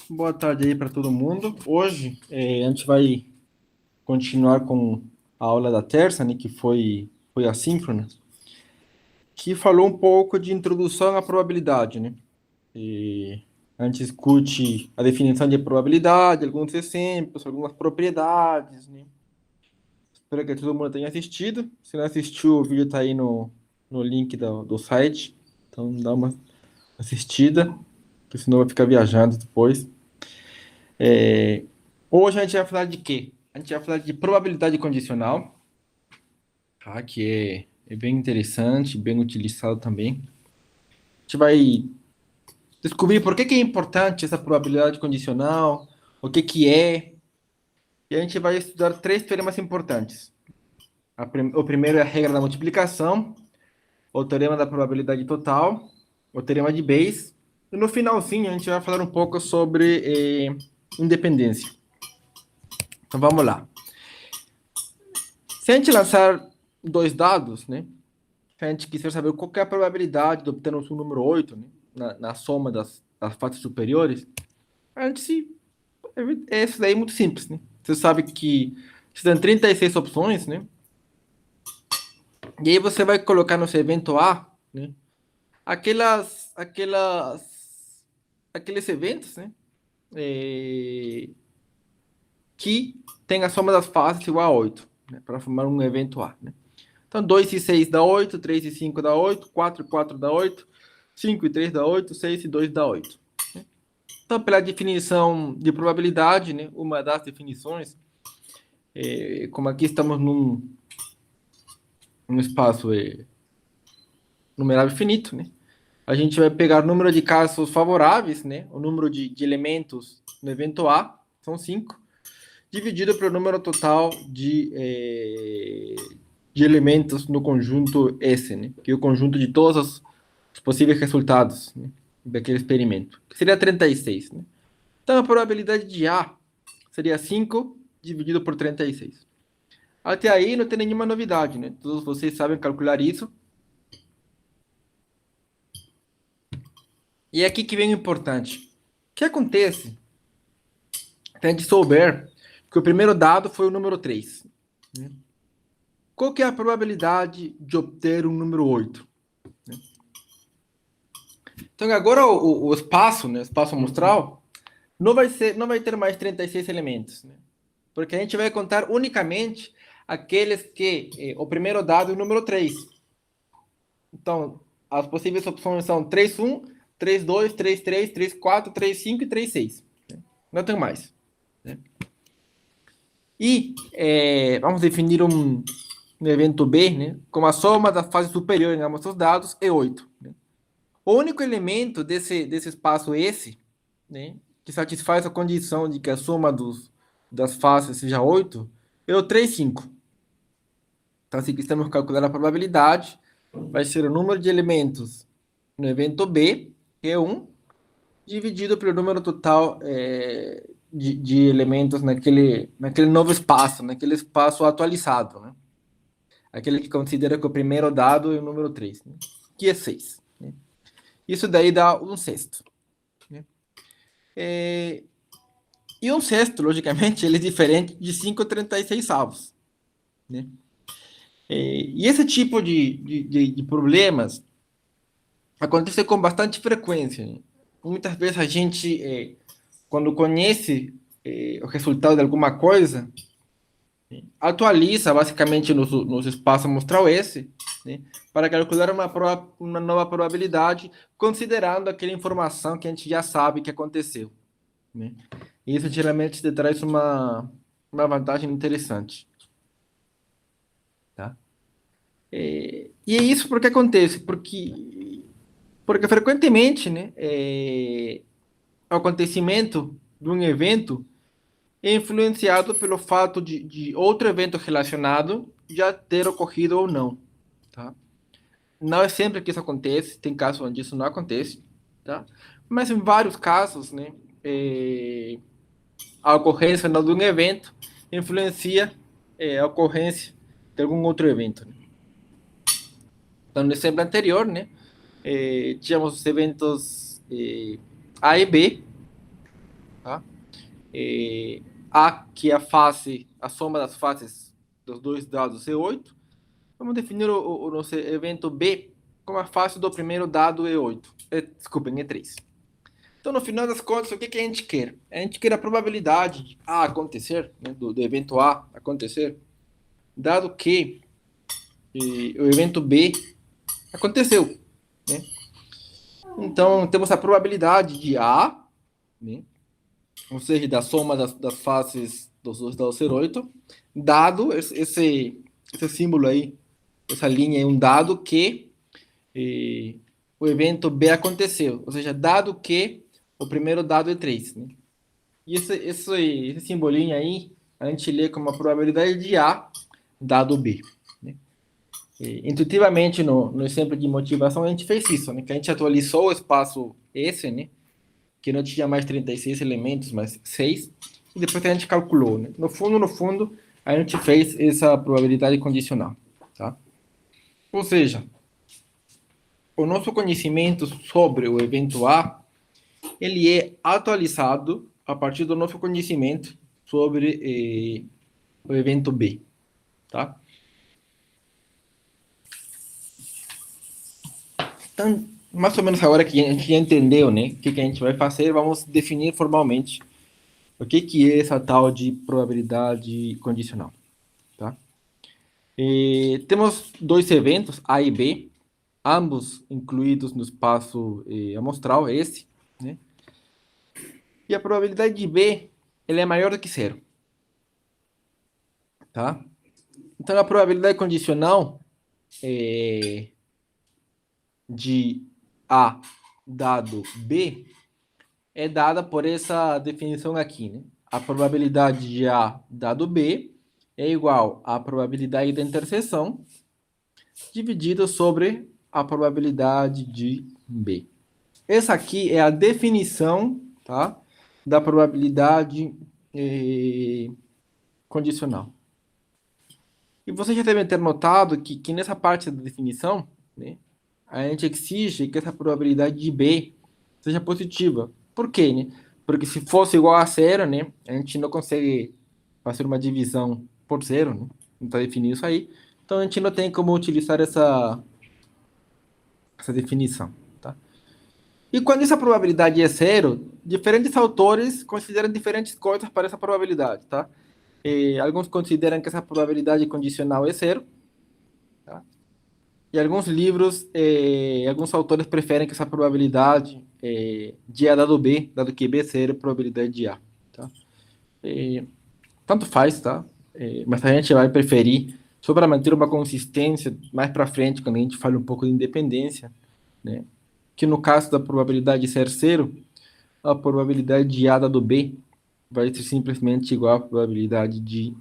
Boa tarde aí para todo mundo. Hoje a gente vai continuar com a aula da terça, né, que foi assíncrona, que falou um pouco de introdução à probabilidade, né? E a gente discute a definição de probabilidade, alguns exemplos, algumas propriedades, né? Espero que todo mundo tenha assistido. Se não assistiu, o vídeo está aí no link do site. Então dá uma assistida, porque senão vai ficar viajando depois. Hoje a gente vai falar de quê? A gente vai falar de probabilidade condicional, tá? Que é bem interessante, bem utilizado também. A gente vai descobrir por que é importante essa probabilidade condicional, o que é, e a gente vai estudar três teoremas importantes. O primeiro é a regra da multiplicação, o teorema da probabilidade total, o teorema de Bayes, e no finalzinho a gente vai falar um pouco sobre independência. Então vamos lá. Se a gente lançar dois dados, né? Se a gente quiser saber qual é a probabilidade de obtermos um número 8, né, na soma das faces superiores, a gente se. Isso daí é muito simples, né? Você sabe que existem 36 opções, né? E aí você vai colocar no seu evento A, né? Aqueles eventos, né? eh, que tem a soma das faces igual a 8, né? Para formar um evento A, né? Então, 2 e 6 dá 8, 3 e 5 dá 8, 4 e 4 dá 8, 5 e 3 dá 8, 6 e 2 dá 8. Então, pela definição de probabilidade, né, uma das definições, como aqui estamos num espaço numerável finito, né, a gente vai pegar o número de casos favoráveis, né, o número de elementos no evento A, são 5, dividido pelo número total de elementos no conjunto S, né, que é o conjunto de todos os possíveis resultados, né, daquele experimento, que seria 36. Né? Então, a probabilidade de A seria 5 dividido por 36. Até aí não tem nenhuma novidade, né? Todos vocês sabem calcular isso. E é aqui que vem o importante. O que acontece se a gente souber que o primeiro dado foi o número 3? Né? Qual que é a probabilidade de obter um número 8? Né? Então agora o espaço, né, o espaço amostral, não vai ter mais 36 elementos, né? Porque a gente vai contar unicamente aqueles que o primeiro dado é o número 3. Então, as possíveis opções são 3-1, 3-2, 3-3, 3-4, 3-5 e 3-6. Não tem mais. Né? E vamos definir um evento B, né, como a soma da fase superior em ambos os dados é 8. Né? O único elemento desse espaço S, né, que satisfaz a condição de que a soma das faces seja 8, é o 3, 5. Então, se quisermos calcular a probabilidade, vai ser o número de elementos no evento B, que é 1, dividido pelo número total de elementos naquele novo espaço, naquele espaço atualizado, né? Aquele que considera que o primeiro dado é o número 3, né? Que é 6. Né? Isso daí dá um sexto. Né? E um sexto, logicamente, ele é diferente de 5,36 avos. Né? E esse tipo de problemas acontece com bastante frequência. Né? Muitas vezes a gente, quando conhece o resultado de alguma coisa, atualiza basicamente nos espaços amostral S, né, para calcular uma nova probabilidade, considerando aquela informação que a gente já sabe que aconteceu. Né? E isso geralmente te traz uma vantagem interessante. Tá? E é isso porque acontece, porque frequentemente, né, o acontecimento de um evento é influenciado pelo fato de outro evento relacionado já ter ocorrido ou não, tá? Não é sempre que isso acontece, tem casos onde isso não acontece, tá? Mas em vários casos, né, a ocorrência de um evento influencia a ocorrência de algum outro evento. Né? Então, no exemplo anterior, né, tínhamos os eventos A e B. tá? A, que é a soma das faces dos dois dados E8. Vamos definir o nosso evento B como a face do primeiro dado E8. Desculpa, E3. Então, no final das contas, o que a gente quer? A gente quer a probabilidade de A acontecer, né, do evento A acontecer, dado que o evento B aconteceu, né? Então, temos a probabilidade de A, né, ou seja, da soma das faces dos dois dados ser 8, dado esse símbolo aí, essa linha é um dado que o evento B aconteceu, ou seja, dado que o primeiro dado é 3. Né? E esse simbolinho aí, a gente lê como a probabilidade de A dado B. Né? Intuitivamente, no exemplo de motivação, a gente fez isso, né? Que a gente atualizou o espaço S, né? Que não tinha mais 36 elementos, mas 6, e depois a gente calculou. Né? No fundo, a gente fez essa probabilidade condicional. Tá? Ou seja, o nosso conhecimento sobre o evento A, ele é atualizado a partir do nosso conhecimento sobre o evento B. Tá? Então, mais ou menos agora que a gente já entendeu, né, o que a gente vai fazer, vamos definir formalmente o que é essa tal de probabilidade condicional. Tá? Temos dois eventos, A e B, ambos incluídos no espaço amostral, esse, né? E a probabilidade de B, ele é maior do que zero. Tá? Então, a probabilidade condicional de A dado B é dada por essa definição aqui, né? A probabilidade de A dado B é igual à probabilidade da interseção dividida sobre a probabilidade de B. Essa aqui é a definição, tá, da probabilidade condicional. E vocês já devem ter notado que nessa parte da definição, né, a gente exige que essa probabilidade de B seja positiva. Por quê? Né? Porque se fosse igual a zero, né, a gente não consegue fazer uma divisão por zero, né? Não está definido isso aí. Então a gente não tem como utilizar essa definição. Tá? E quando essa probabilidade é zero, diferentes autores consideram diferentes coisas para essa probabilidade. Tá? Alguns consideram que essa probabilidade condicional é zero. Tá? E alguns livros, alguns autores preferem que essa probabilidade de A dado B, dado que B seja a probabilidade de A. Tá? Tanto faz, tá? Mas a gente vai preferir, só para manter uma consistência mais para frente, quando a gente fala um pouco de independência, né? Que no caso da probabilidade de ser zero, a probabilidade de A dado B vai ser simplesmente igual à probabilidade de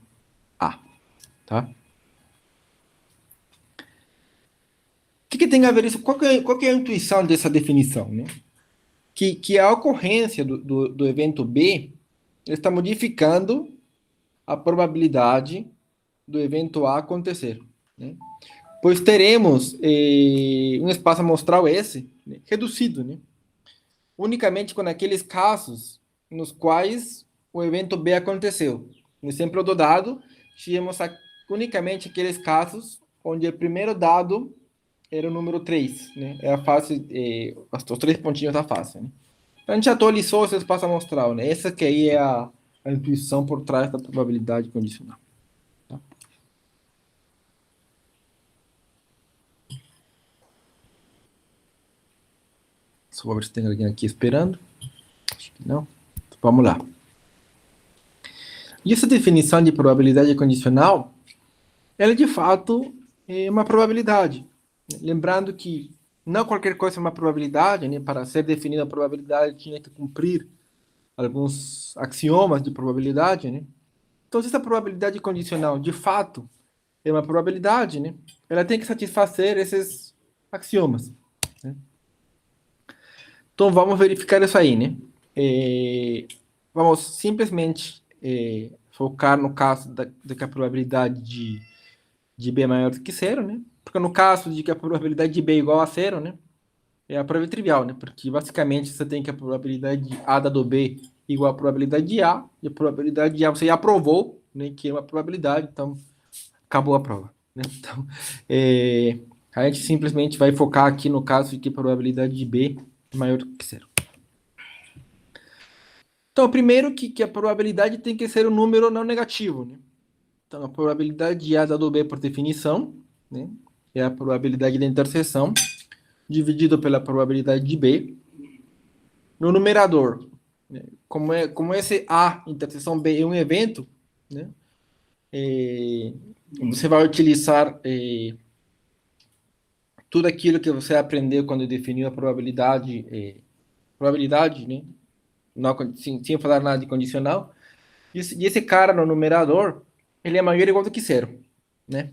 A. Tá? O que tem a ver isso? Qual que é a intuição dessa definição? Né? Que a ocorrência do evento B está modificando a probabilidade do evento A acontecer. Né? Pois teremos um espaço amostral S, né, reduzido, né? Unicamente com aqueles casos nos quais o evento B aconteceu. No exemplo do dado, tínhamos unicamente aqueles casos onde o primeiro dado era o número 3, né? É a face, os três pontinhos da face. Né? Então, a gente atualizou esse espaço amostral, né? Essa que aí é a intuição por trás da probabilidade condicional. Tá? Só vou ver se tem alguém aqui esperando. Acho que não. Então, vamos lá. E essa definição de probabilidade condicional, ela de fato é uma probabilidade. Lembrando que não qualquer coisa é uma probabilidade, né? Para ser definida a probabilidade tinha que cumprir alguns axiomas de probabilidade, né? Então, se essa probabilidade condicional de fato é uma probabilidade, né? Ela tem que satisfazer esses axiomas. Né? Então, vamos verificar isso aí, né? Vamos simplesmente focar no caso de que a probabilidade de B é maior do que zero, né? Porque no caso de que a probabilidade de B é igual a zero, né? É a prova trivial, né? Porque basicamente você tem que a probabilidade de A dado B igual a probabilidade de A, e a probabilidade de A você já provou, né, que é uma probabilidade, então acabou a prova. Né? Então, a gente simplesmente vai focar aqui no caso de que a probabilidade de B é maior do que zero. Então, primeiro que a probabilidade tem que ser um número não negativo. Né? Então, a probabilidade de A dado B, por definição, né, é a probabilidade da interseção, dividido pela probabilidade de B. No numerador, né, como esse A, interseção B, é um evento, né, você vai utilizar tudo aquilo que você aprendeu quando definiu a probabilidade, né, não, sem falar nada de condicional. E esse cara no numerador, ele é maior ou igual do que zero, né?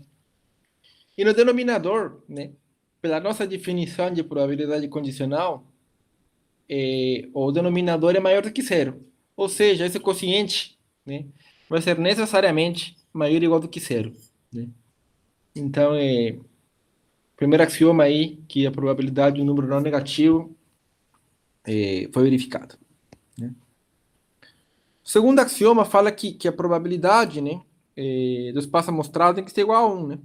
E no denominador, né, pela nossa definição de probabilidade condicional, o denominador é maior do que zero. Ou seja, esse quociente, né, vai ser necessariamente maior ou igual do que zero. Né? Então, primeiro axioma aí, que a probabilidade de um número não negativo foi verificado. Né? O segundo axioma fala que a probabilidade, né, do espaço amostral tem que ser igual a 1. Né?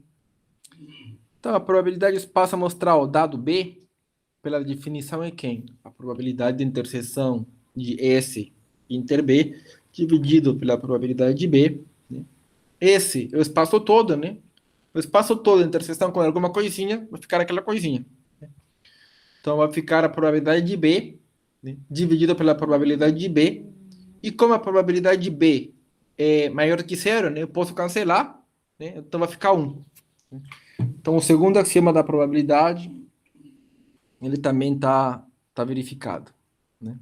Então, a probabilidade do espaço amostral dado B, pela definição, é quem? A probabilidade de interseção de S inter B, dividido pela probabilidade de B. Né? Esse é o espaço todo, né? O espaço todo de interseção com alguma coisinha, vai ficar aquela coisinha. Né? Então, vai ficar a probabilidade de B, né, dividida pela probabilidade de B. E como a probabilidade de B é maior que zero, né, eu posso cancelar, né? Então, vai ficar 1. Então, o segundo axioma da probabilidade, ele também tá verificado. Né?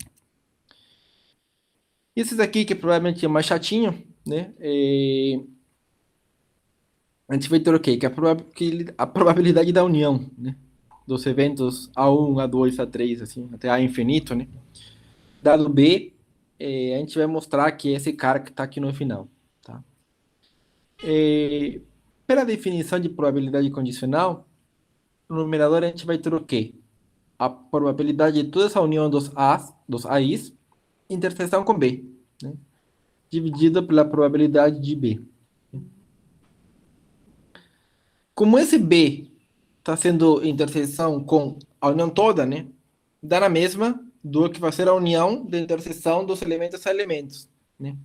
Esses aqui, que provavelmente é mais chatinho, né? A gente vai ter o quê? Que a probabilidade da união, né? Dos eventos A1, A2, A3, assim, até A infinito, né? Dado B, a gente vai mostrar que é esse cara que está aqui no final, tá? Pela definição de probabilidade condicional, no numerador a gente vai ter o quê? A probabilidade de toda essa união dos A's, interseção com B, né? Dividida pela probabilidade de B. Como esse B está sendo interseção com a união toda, né? Dá na mesma do que vai ser a união da interseção dos elementos a elementos, né?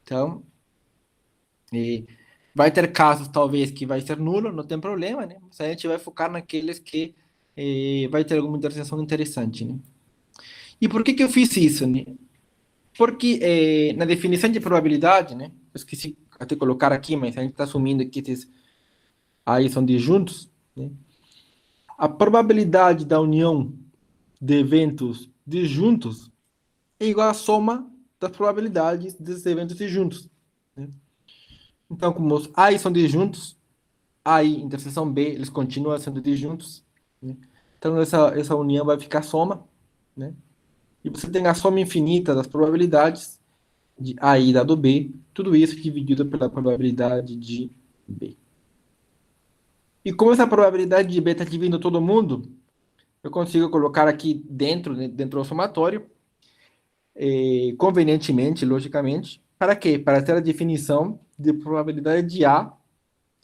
Então, vai ter casos, talvez, que vai ser nulo, não tem problema, né? Mas a gente vai focar naqueles que vai ter alguma interseção interessante, né? E por que eu fiz isso, né? Porque na definição de probabilidade, né? Eu esqueci até colocar aqui, mas a gente está assumindo que esses aí são disjuntos, né? A probabilidade da união de eventos disjuntos é igual à soma das probabilidades desses eventos disjuntos. Né? Então, como os A são disjuntos, A e interseção B, eles continuam sendo disjuntos. Né? Então, essa união vai ficar soma. Né? E você tem a soma infinita das probabilidades de A e dado B, tudo isso dividido pela probabilidade de B. E como essa probabilidade de B está dividindo todo mundo, eu consigo colocar aqui dentro, né, dentro do somatório, convenientemente, logicamente, para quê? Para ter a definição de probabilidade de A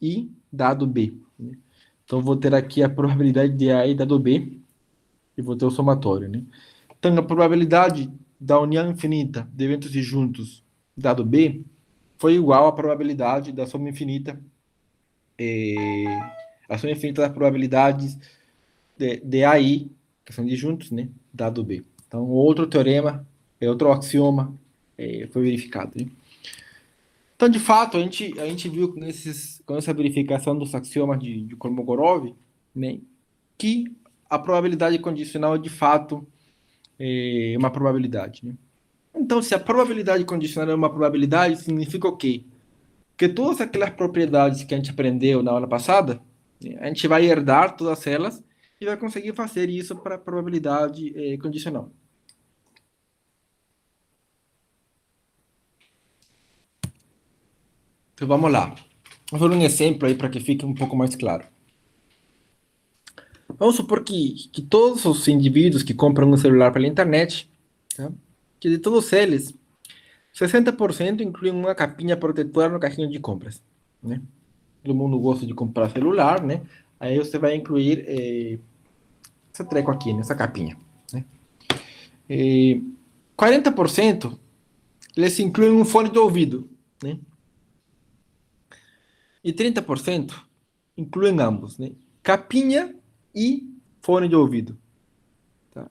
e dado B. Né? Então, vou ter aqui a probabilidade de A e dado B, e vou ter o somatório. Né? Então, a probabilidade da união infinita de eventos disjuntos dado B foi igual à probabilidade da soma infinita, a soma infinita das probabilidades de AI, que são disjuntos, né, dado B. Então, outro teorema, outro axioma foi verificado. Né? Então, de fato, a gente viu com essa verificação dos axiomas de Kolmogorov, né, que a probabilidade condicional, de fato, é uma probabilidade. Né? Então, se a probabilidade condicional é uma probabilidade, significa o quê? Que todas aquelas propriedades que a gente aprendeu na aula passada, né, a gente vai herdar todas elas e vai conseguir fazer isso para a probabilidade condicional. Então, vamos lá. Vou dar um exemplo aí para que fique um pouco mais claro. Vamos supor que todos os indivíduos que compram um celular pela internet, tá? que de todos eles, 60% incluem uma capinha protetora no carrinho de compras, né? Todo mundo gosta de comprar celular, né? Aí você vai incluir esse treco aqui, nessa capinha, né? 40% eles incluem um fone de ouvido, né? E 30% incluem ambos, né? Capinha e fone de ouvido. Tá?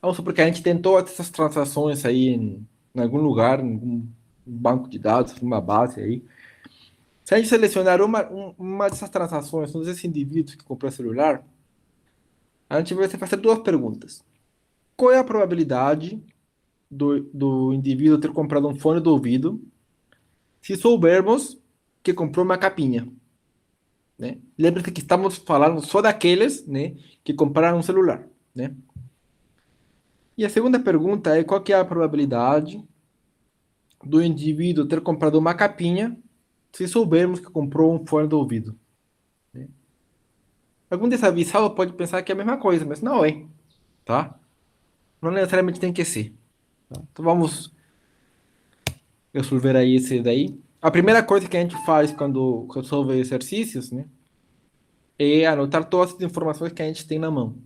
Vamos supor que a gente tentou essas transações aí em algum lugar, em algum banco de dados, uma base aí. Se a gente selecionar uma dessas transações, um desses indivíduos que comprou celular, a gente vai fazer duas perguntas. Qual é a probabilidade do indivíduo ter comprado um fone de ouvido se soubermos que comprou uma capinha? Né? Lembre-se que estamos falando só daqueles, né, que compraram um celular. Né? E a segunda pergunta é qual que é a probabilidade do indivíduo ter comprado uma capinha se soubermos que comprou um fone de ouvido. Né? Algum desavisado pode pensar que é a mesma coisa, mas não é. Tá? Não necessariamente tem que ser. Tá? Então vamos resolver aí esse daí. A primeira coisa que a gente faz quando resolve exercícios, né, é anotar todas as informações que a gente tem na mão.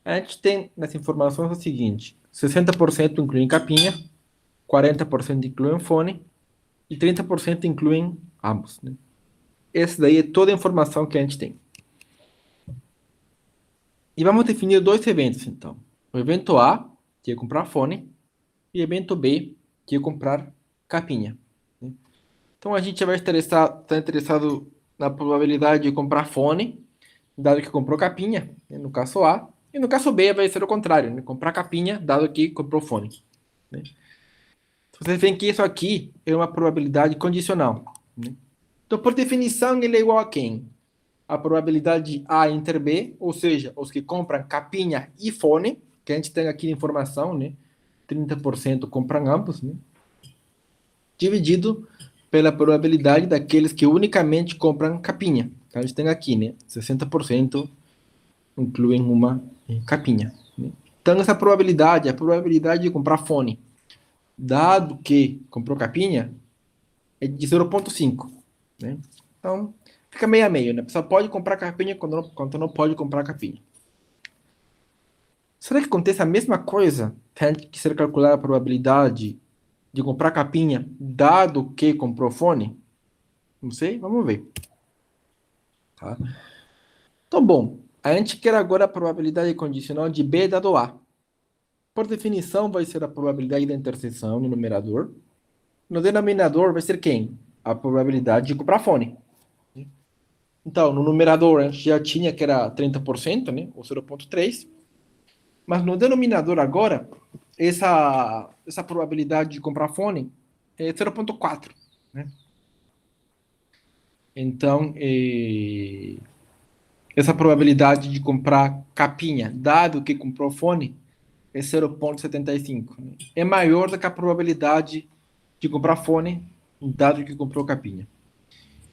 A gente tem nas informações o seguinte: 60% incluem capinha, 40% incluem fone e 30% incluem ambos. Né? Essa daí é toda a informação que a gente tem. E vamos definir dois eventos, então. O evento A, que é comprar fone, e o evento B, que é comprar capinha. Né? Então a gente vai estar interessado na probabilidade de comprar fone, dado que comprou capinha, né, no caso A, e no caso B vai ser o contrário, né, comprar capinha, dado que comprou fone. Né? Vocês veem que isso aqui é uma probabilidade condicional. Né? Então, por definição, ele é igual a quem? A probabilidade de A entre B, ou seja, os que compram capinha e fone, que a gente tem aqui de informação, né? 30% compram ambos, né? Dividido pela probabilidade daqueles que unicamente compram capinha. Então, a gente tem aqui, né? 60% incluem uma capinha. Né? Então, essa probabilidade, a probabilidade de comprar fone, dado que comprou capinha, é de 0,5. Né? Então, fica meio a meio. Né? A pessoa pode comprar capinha quando não pode comprar capinha. Será que acontece a mesma coisa? Tem que ser calculada a probabilidade de comprar capinha, dado que comprou fone? Não sei, vamos ver. Tá? Então, bom, a gente quer agora a probabilidade condicional de B dado A. Por definição, vai ser a probabilidade da interseção no numerador. No denominador vai ser quem? A probabilidade de comprar fone. Então, no numerador a gente já tinha que era 30%, né? Ou 0,3. Mas no denominador agora, essa probabilidade de comprar fone é 0,4. Né? Então, essa probabilidade de comprar capinha, dado que comprou fone, é 0,75. Né? É maior do que a probabilidade de comprar fone, dado que comprou capinha.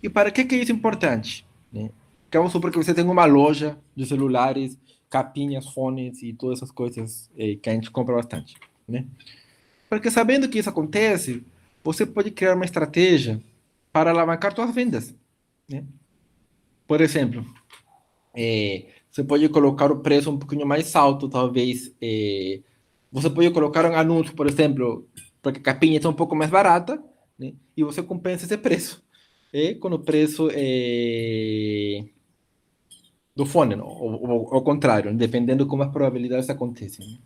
E para que é isso importante? Né? Que vamos supor que você tem uma loja de celulares, capinhas, fones e todas essas coisas que a gente compra bastante. Né? Porque sabendo que isso acontece, você pode criar uma estratégia para alavancar suas vendas. Né? Por exemplo, você pode colocar o preço um pouquinho mais alto, talvez. Você pode colocar um anúncio, por exemplo, porque a capinha está um pouco mais barata, né? E você compensa esse preço. Com o preço do fone, não? Ou ao contrário, né? Dependendo como as probabilidades acontecem. Né?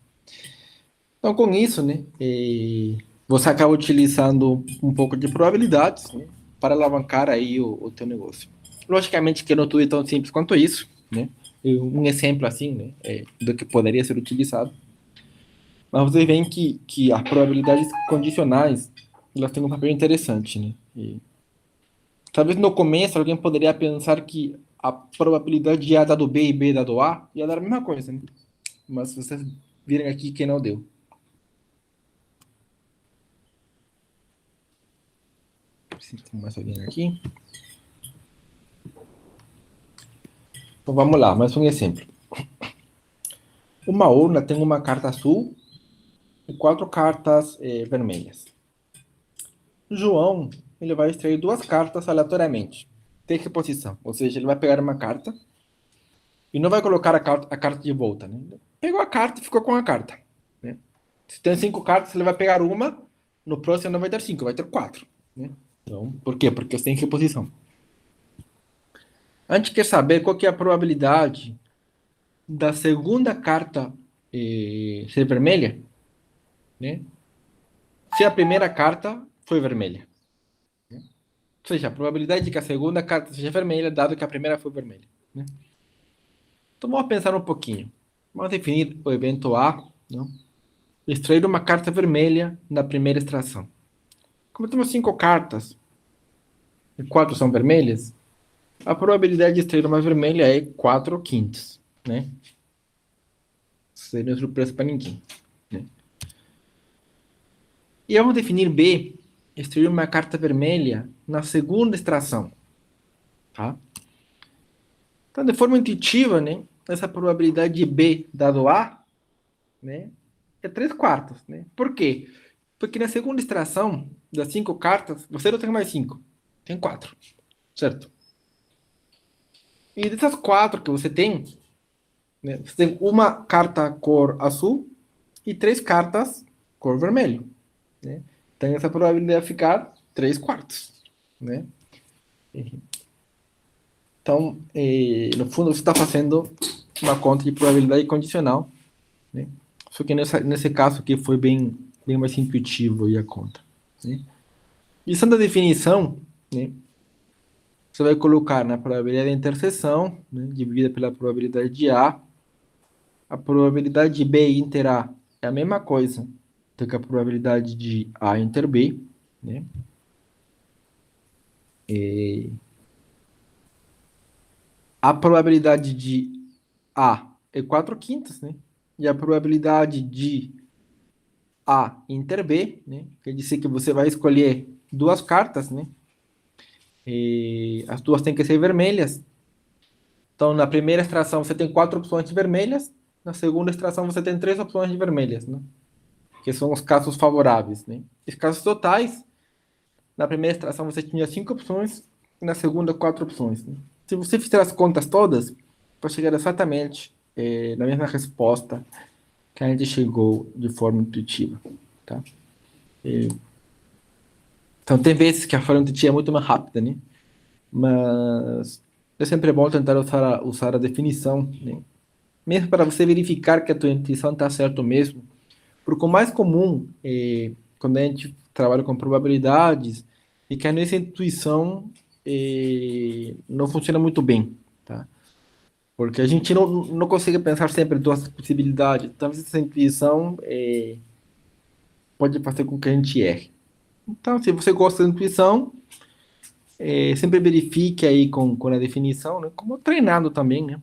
Então, com isso, né, você acaba utilizando um pouco de probabilidades, né, para alavancar aí o teu negócio. Logicamente que não tudo é tão simples quanto isso, né? Um exemplo assim, né, do que poderia ser utilizado. Mas vocês veem que as probabilidades condicionais, elas têm um papel interessante, né? Talvez no começo alguém poderia pensar que a probabilidade de A dado B e B dado A ia dar a mesma coisa, né? Mas vocês viram aqui que não deu. Se tem mais alguém aqui. Então vamos lá, mais um exemplo. Uma urna tem uma carta azul e 4 cartas vermelhas. João, ele vai extrair 2 cartas aleatoriamente. Tem reposição, ou seja, ele vai pegar uma carta e não vai colocar a carta de volta. Né? Pegou a carta e ficou com a carta. Né? Se tem 5 cartas, ele vai pegar uma, no próximo não vai ter 5, vai ter 4. Né? Então, por quê? Porque tem reposição. A gente quer saber qual que é a probabilidade da segunda carta ser vermelha, né? Se a primeira carta foi vermelha. Né? Ou seja, a probabilidade de que a segunda carta seja vermelha, dado que a primeira foi vermelha. Né? Então vamos pensar um pouquinho. Vamos definir o evento A, não? Extrair uma carta vermelha na primeira extração. Como temos 5 cartas e 4 são vermelhas, a probabilidade de extrair uma vermelha é 4 quintos, né? Seria surpresa para ninguém. Né? E vamos definir B, extrair uma carta vermelha na segunda extração. Tá? Então, de forma intuitiva, né, essa probabilidade de B dado A, né, é 3 quartos. Né? Por quê? Porque na segunda extração das 5 cartas, você não tem mais 5, tem 4. Certo? E dessas 4 que você tem, né, você tem uma carta cor azul e 3 cartas cor vermelho. Né? Então, essa probabilidade vai ficar 3 quartos. Né? Então, no fundo, você está fazendo uma conta de probabilidade condicional. Né? Só que nesse caso aqui foi bem mais intuitivo aí a conta. Né? E usando a definição, né, você vai colocar na probabilidade de interseção, né, dividida pela probabilidade de a probabilidade de B inter A é a mesma coisa do que a probabilidade de A inter B. Né? A probabilidade de A é 4 quintos, né? E a probabilidade de A inter B, né? Quer dizer que você vai escolher 2 cartas, né? E as duas têm que ser vermelhas. Então, na primeira extração você tem 4 opções de vermelhas, na segunda extração você tem 3 opções de vermelhas, né? Que são os casos favoráveis, né? Os casos totais, na primeira extração você tinha 5 opções, e na segunda 4 opções. Né? Se você fizer as contas todas, vai chegar exatamente na mesma resposta que a gente chegou de forma intuitiva. Tá? Então, tem vezes que a forma intuitiva é muito mais rápida, né? Mas é sempre bom tentar usar a definição, né? Mesmo para você verificar que a tua intuição está certo mesmo. Porque o mais comum, quando a gente trabalha com probabilidades, é que a nossa intuição não funciona muito bem, tá? Porque a gente não consegue pensar sempre em duas possibilidades. Então, essa intuição pode fazer com que a gente erre. Então, se você gosta da intuição, sempre verifique aí com a definição, né? Como treinado também, né?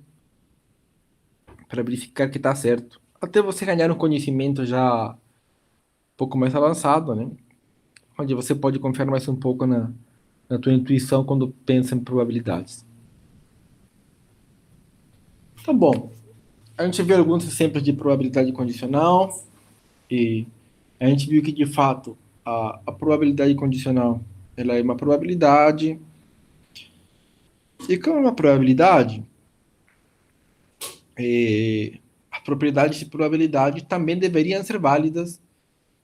Para verificar que está certo. Até você ganhar um conhecimento já um pouco mais avançado, né? Onde você pode confiar mais um pouco na tua intuição quando pensa em probabilidades. Tá bom. A gente viu alguns exemplos de probabilidade condicional e a gente viu que, de fato, a probabilidade condicional ela é uma probabilidade. E como é uma probabilidade, as propriedades de probabilidade também deveriam ser válidas,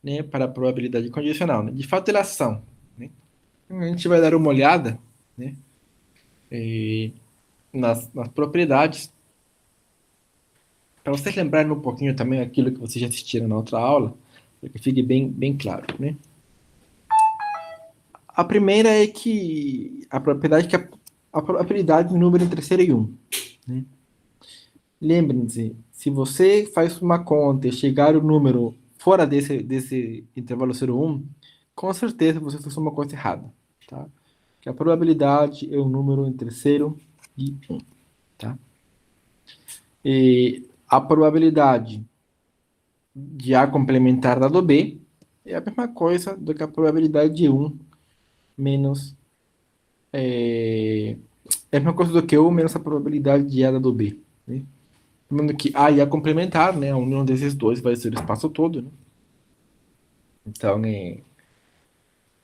né, para a probabilidade condicional. Né? De fato, elas são. Né? A gente vai dar uma olhada, né, nas propriedades, para vocês lembrarem um pouquinho também aquilo que vocês já assistiram na outra aula, para que fique bem claro. Né? A primeira é que a propriedade que a probabilidade número entre 0 e 1. Né? Lembrem-se, se você faz uma conta e chegar o número fora desse intervalo 0 e 1, com certeza você fez uma coisa errada. Tá? Que a probabilidade é um número entre 0 e 1. Tá? E a probabilidade de A complementar dado B é a mesma coisa do que a probabilidade de 1 menos... É a mesma coisa do que 1 menos a probabilidade de A dado B. Né? Lembrando que A e A complementar, né? A união desses dois vai ser o espaço todo. Né? Então,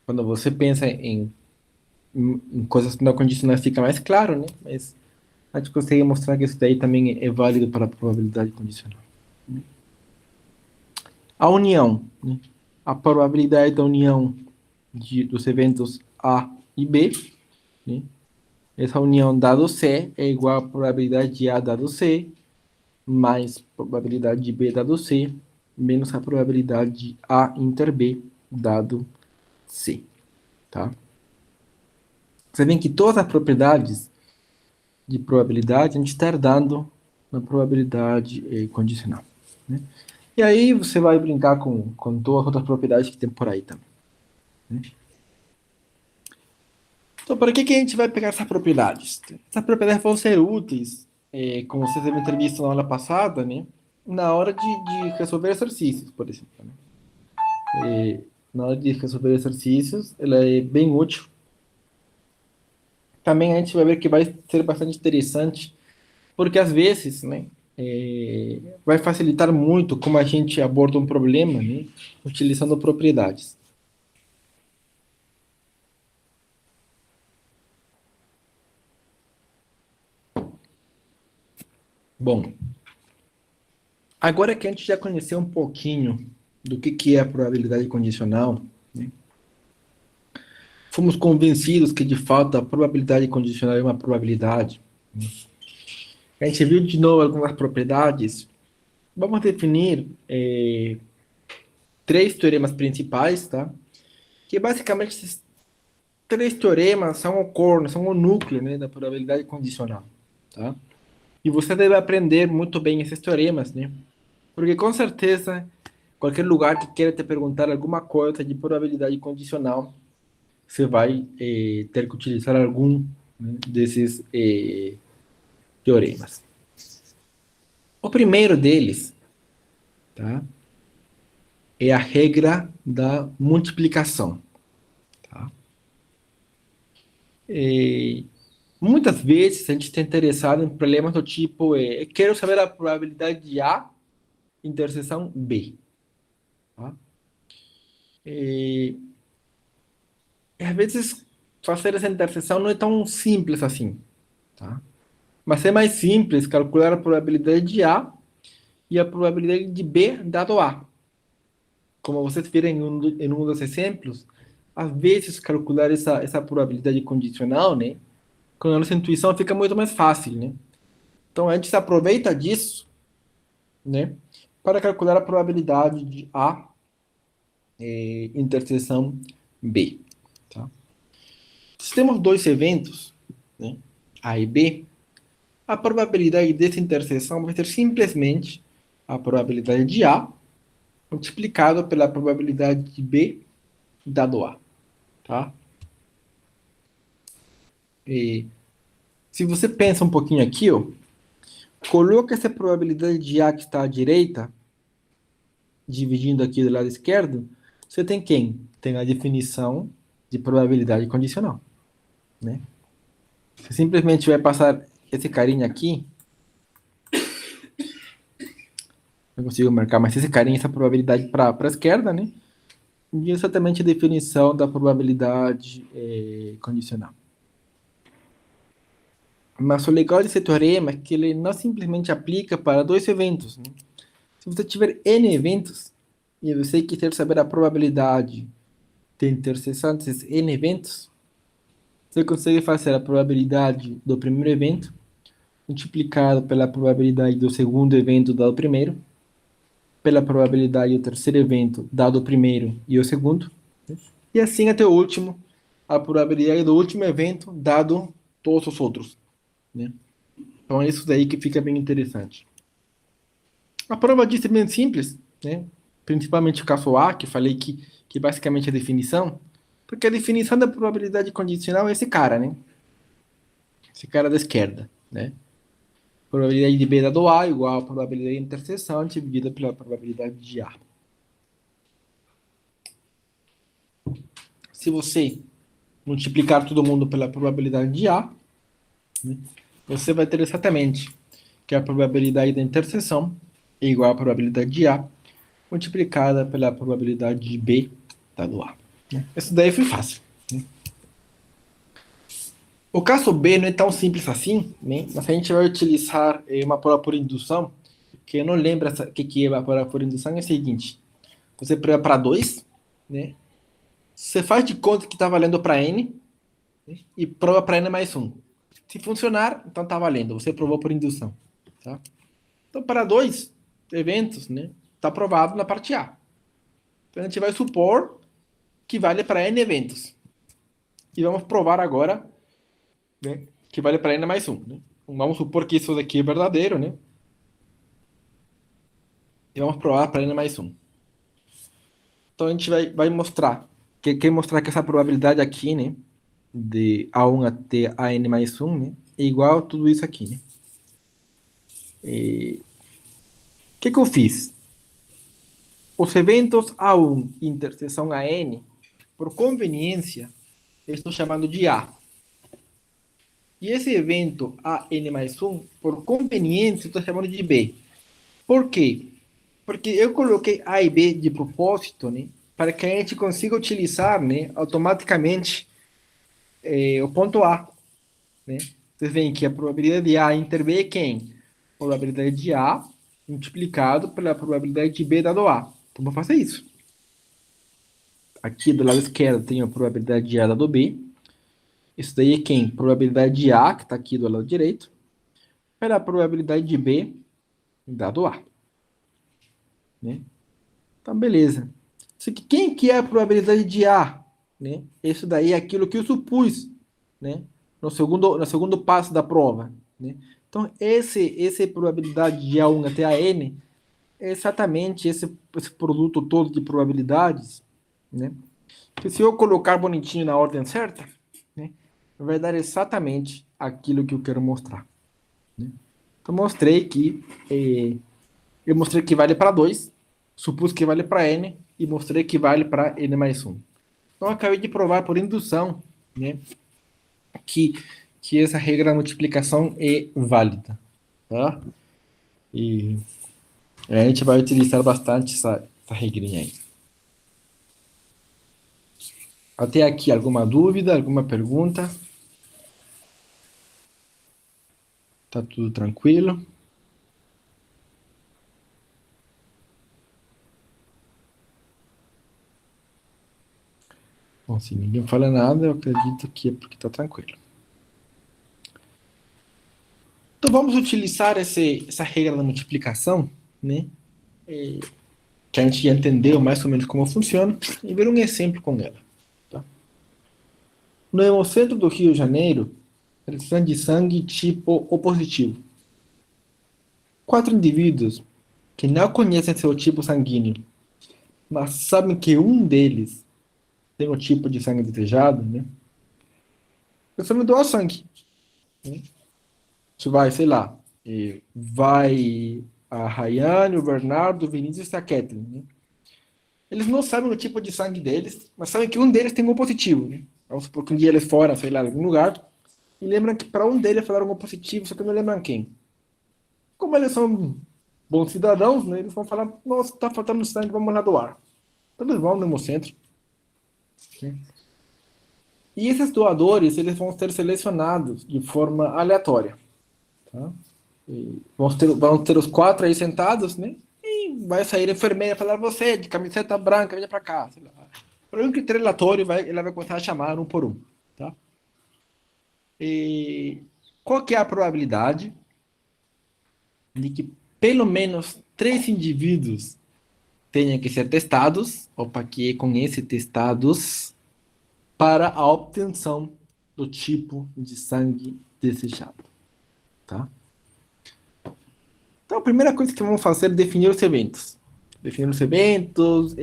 quando você pensa em coisas não condicionais, fica mais claro, né? Mas a gente consegue mostrar que isso daí também é válido para a probabilidade condicional. A união, né? A probabilidade da união dos eventos A e B, né? Essa união dado C é igual à probabilidade de A dado C, mais probabilidade de B dado C, menos a probabilidade de A inter B dado C, tá? Você vê que todas as propriedades de probabilidade a gente está dando na probabilidade condicional, né? E aí você vai brincar com todas as outras propriedades que tem por aí também, né? Então, para que a gente vai pegar essas propriedades? Essas propriedades vão ser úteis, como vocês devem ter visto na aula passada, né? Na hora de resolver exercícios, por exemplo, né? Na hora de resolver exercícios, ela é bem útil. Também a gente vai ver que vai ser bastante interessante, porque às vezes, né, vai facilitar muito como a gente aborda um problema, né, utilizando propriedades. Bom, agora que a gente já conheceu um pouquinho do que é a probabilidade condicional, né, fomos convencidos que de fato a probabilidade condicional é uma probabilidade, né, a gente viu de novo algumas propriedades. Vamos definir três teoremas principais, tá? Que basicamente esses três teoremas são o corno, são o núcleo, né, da probabilidade condicional, tá? E você deve aprender muito bem esses teoremas, né? Porque com certeza, qualquer lugar que queira te perguntar alguma coisa de probabilidade condicional, você vai ter que utilizar algum, né, desses teoremas. O primeiro deles, tá, é a regra da multiplicação, tá? Muitas vezes a gente está interessado em problemas do tipo, quero saber a probabilidade de A interseção B, tá? E, às vezes fazer essa interseção não é tão simples assim, tá? Mas é mais simples calcular a probabilidade de A e a probabilidade de B dado A. Como vocês viram em um dos exemplos, às vezes calcular essa probabilidade condicional, né, com a nossa intuição fica muito mais fácil, né? Então a gente se aproveita disso, né, para calcular a probabilidade de A interseção B, tá? Se temos dois eventos, né, A e B, a probabilidade dessa interseção vai ser simplesmente a probabilidade de A multiplicado pela probabilidade de B dado A, tá? E se você pensa um pouquinho aqui, ó, coloca essa probabilidade de A que está à direita, dividindo aqui do lado esquerdo, você tem quem? Tem a definição de probabilidade condicional, né? Você simplesmente vai passar esse carinha aqui, não consigo marcar, mas esse carinha, essa probabilidade para a esquerda, né? E exatamente a definição da probabilidade condicional. Mas o legal desse teorema é que ele não simplesmente aplica para dois eventos, né? Se você tiver N eventos, e você quiser saber a probabilidade de interseção desses N eventos, você consegue fazer a probabilidade do primeiro evento multiplicado pela probabilidade do segundo evento dado o primeiro, pela probabilidade do terceiro evento dado o primeiro e o segundo, e assim até o último, a probabilidade do último evento dado todos os outros, né? Então é isso daí que fica bem interessante. A prova disso é bem simples, né? Principalmente o caso A, que falei que basicamente é a definição, porque a definição da probabilidade condicional é esse cara, né? Esse cara da esquerda, né? Probabilidade de B dado A igual a probabilidade de interseção dividida pela probabilidade de A. Se você multiplicar todo mundo pela probabilidade de A, né, você vai ter exatamente que a probabilidade da interseção é igual à probabilidade de A multiplicada pela probabilidade de B dado A. Isso daí foi fácil. O caso B não é tão simples assim, né? Mas a gente vai utilizar uma prova por indução, que eu não lembro o que é a prova por indução, é o seguinte. Você prova para 2, né? Você faz de conta que está valendo para N, né? E prova para N mais 1. Se funcionar, então está valendo. Você provou por indução. Tá? Então, para 2 eventos, né? Está provado na parte A. Então, a gente vai supor que vale para N eventos. E vamos provar agora, né, que vale para N mais 1. Né? Vamos supor que isso daqui é verdadeiro, né? E vamos provar para N mais 1. Então, a gente vai mostrar, quer mostrar que essa probabilidade aqui, né? De A1 até AN mais 1, né? É igual a tudo isso aqui, né? E o que eu fiz? Os eventos A1 interseção AN, por conveniência, eu estou chamando de A. E esse evento AN mais 1, por conveniência, eu estou chamando de B. Por quê? Porque eu coloquei A e B de propósito, né? Para que a gente consiga utilizar, né, automaticamente o ponto A, né? Vocês veem que a probabilidade de A inter B é quem? A probabilidade de A multiplicado pela probabilidade de B dado A. Então, vou fazer isso. Aqui do lado esquerdo tem a probabilidade de A dado B. Isso daí é quem? Probabilidade de A, que está aqui do lado direito, pela probabilidade de B dado A. Né? Então, beleza. Isso aqui, quem que é a probabilidade de A? Né? Isso daí é aquilo que eu supus, né? No segundo passo da prova. Né? Então, essa probabilidade de A1 até a N é exatamente esse produto todo de probabilidades, né? Que se eu colocar bonitinho na ordem certa, né, vai dar exatamente aquilo que eu quero mostrar. Né? Então, eu mostrei que vale para 2, supus que vale para N e mostrei que vale para N mais 1. Então, eu acabei de provar por indução, né, que, que essa regra da multiplicação é válida. Tá? E a gente vai utilizar bastante essa regrinha aí. Até aqui, alguma dúvida, alguma pergunta? Tá tudo tranquilo? Bom, se ninguém fala nada, eu acredito que é porque tá tranquilo. Então, vamos utilizar essa regra da multiplicação, né? Que a gente já entendeu mais ou menos como funciona, e ver um exemplo com ela. Tá? No hemocentro do Rio de Janeiro, transfusão de sangue tipo O positivo. 4 indivíduos que não conhecem seu tipo sanguíneo, mas sabem que um deles tem o tipo de sangue desejado, né? Você me doa sangue. Né? Você vai, sei lá, vai a Rayane, o Bernardo, o Vinícius e a Kathleen. Né? Eles não sabem o tipo de sangue deles, mas sabem que um deles tem um positivo. Né? Vamos supor que um dia eles foram, sei lá, em algum lugar, e lembram que para um deles falaram um positivo, só que não lembram quem. Como eles são bons cidadãos, né, eles vão falar, nossa, tá faltando sangue, vamos lá doar. Então eles vão no hemocentro. Né? E esses doadores, eles vão ser selecionados de forma aleatória. Tá? Vão ter os 4 aí sentados, né? E vai sair a enfermeira e falar, você, de camiseta branca, venha para cá. Sei lá. Por um critério aleatório, ela vai começar a chamar um por um. Tá? E qual que é a probabilidade de que pelo menos 3 indivíduos tenham que ser testados, opa, que com esse testados, para a obtenção do tipo de sangue desejado. Tá? Então, a primeira coisa que vamos fazer é definir os eventos. Definir os eventos,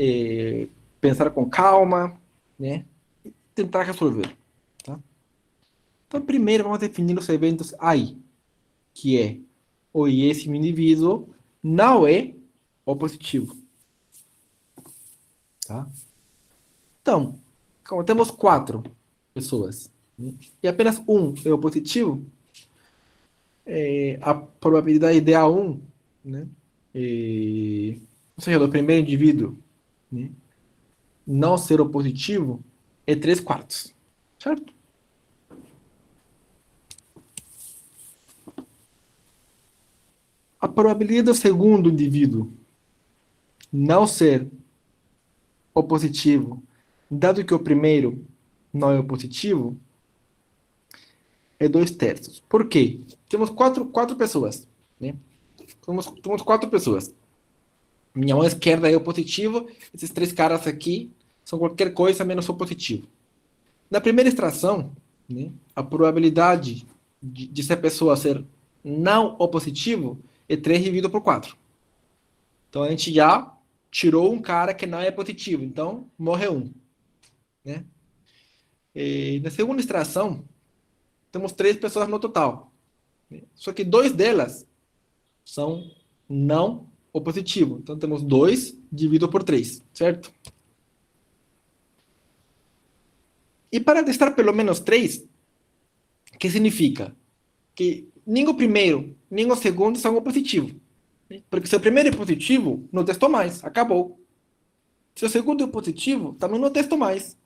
pensar com calma, né? E tentar resolver. Tá? Então, primeiro vamos definir os eventos aí, que é o esse indivíduo não é o positivo. Tá? Então, como temos 4 pessoas, né? E apenas um é o positivo, a probabilidade de A1, né? ou seja, do primeiro indivíduo, né, não ser o positivo, é 3/4, certo? A probabilidade do segundo indivíduo não ser o positivo, dado que o primeiro não é o positivo, é 2/3. Por quê? Temos quatro pessoas, né? Temos 4 pessoas. Minha mão esquerda é o positivo, esses 3 caras aqui são qualquer coisa menos o positivo. Na primeira extração, né, a probabilidade de essa pessoa ser não o positivo é 3 dividido por 4. Então a gente já tirou um cara que não é positivo, então morre um, né? E na segunda extração, temos 3 pessoas no total, né? Só que 2 delas são não o positivo. Então temos 2 dividido por 3, certo? E para testar pelo menos 3, o que significa? Que nem o primeiro, nem o segundo são o positivo. Porque se o primeiro é positivo, não testou mais, acabou. Se o segundo é positivo, também não testo mais,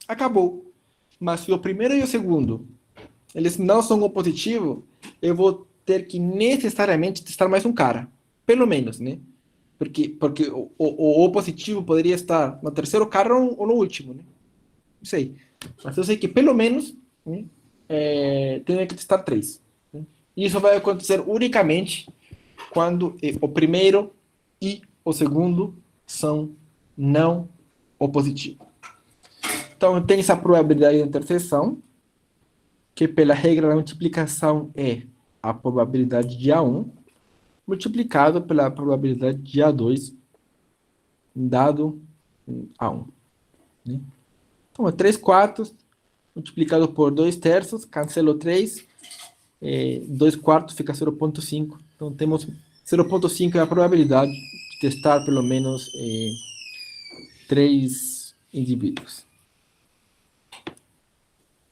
acabou. Mas se o primeiro e o segundo, eles não são o positivo, eu vou ter que necessariamente testar mais um cara. Pelo menos, né? Porque o positivo poderia estar no terceiro cara ou no último, né? Não sei. Mas eu sei que pelo menos, né, tem que testar 3. Né? E isso vai acontecer unicamente quando o primeiro e o segundo são não o positivo. Então, tem essa probabilidade de interseção, que pela regra da multiplicação é a probabilidade de A1 multiplicado pela probabilidade de A2 dado A1. Né? Então, é 3/4 multiplicado por 2/3, cancelo 3, 2/4 fica 0,5. Então, temos 0,5 é a probabilidade de testar pelo menos 3 indivíduos.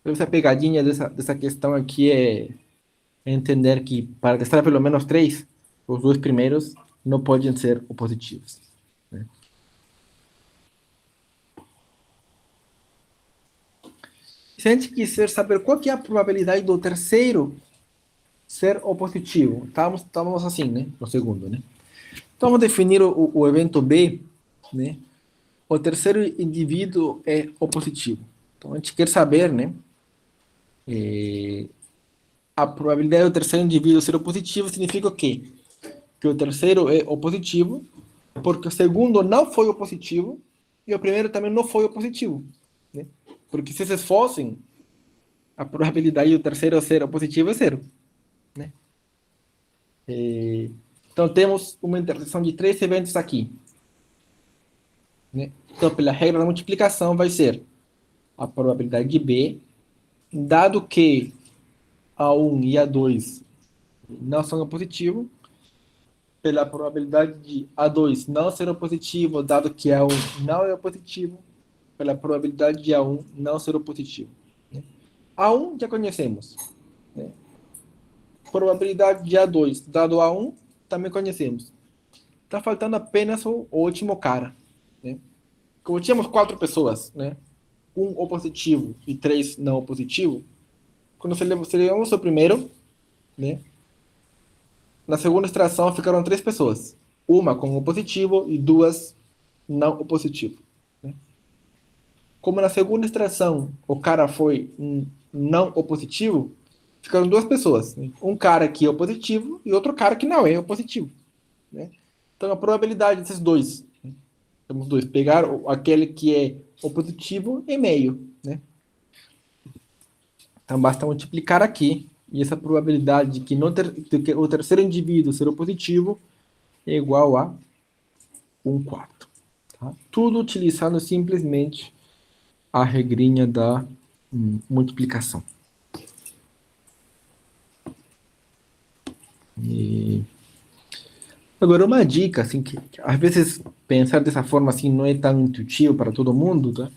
Essa pegadinha dessa questão aqui é entender que para testar pelo menos 3, os 2 primeiros não podem ser opositivos. Né? Se a gente quiser saber qual que é a probabilidade do terceiro ser opositivo, estamos assim, né? No segundo, né? Então vamos definir o evento B, né? O terceiro indivíduo é opositivo. Então a gente quer saber, né? A probabilidade do terceiro indivíduo ser positivo significa o quê? Que o terceiro é o positivo, porque o segundo não foi o positivo e o primeiro também não foi o positivo. Né? Porque se esses fossem, a probabilidade do terceiro ser o positivo é 0. Né? Então temos uma interseção de 3 eventos aqui. Né? Então, pela regra da multiplicação, vai ser a probabilidade de B, dado que A1 e A2 não são positivo, pela probabilidade de A2 não ser positivo, dado que A1 não é positivo, pela probabilidade de A1 não ser positivo. Né? A1 já conhecemos. Né? Probabilidade de A2 dado A1 também conhecemos. Está faltando apenas o último cara. Né? Como tínhamos 4 pessoas, né? 1 o positivo e 3 não o positivo, quando seleciona o primeiro, né? Na segunda extração ficaram 3 pessoas. Uma com o positivo e 2 não o positivo. Né? Como na segunda extração o cara foi não o positivo, ficaram 2 pessoas. Né? Um cara que é o positivo e outro cara que não é o positivo. Né? Então a probabilidade desses dois, né? Temos 2, pegar aquele que é o positivo e meio. Né? Então basta multiplicar aqui. E essa probabilidade de que o terceiro indivíduo ser o positivo é igual a 1/4. Tá? Tudo utilizando simplesmente a regrinha da multiplicação. E... Agora, uma dica, assim, que às vezes pensar dessa forma assim não é tão intuitivo para todo mundo, tá?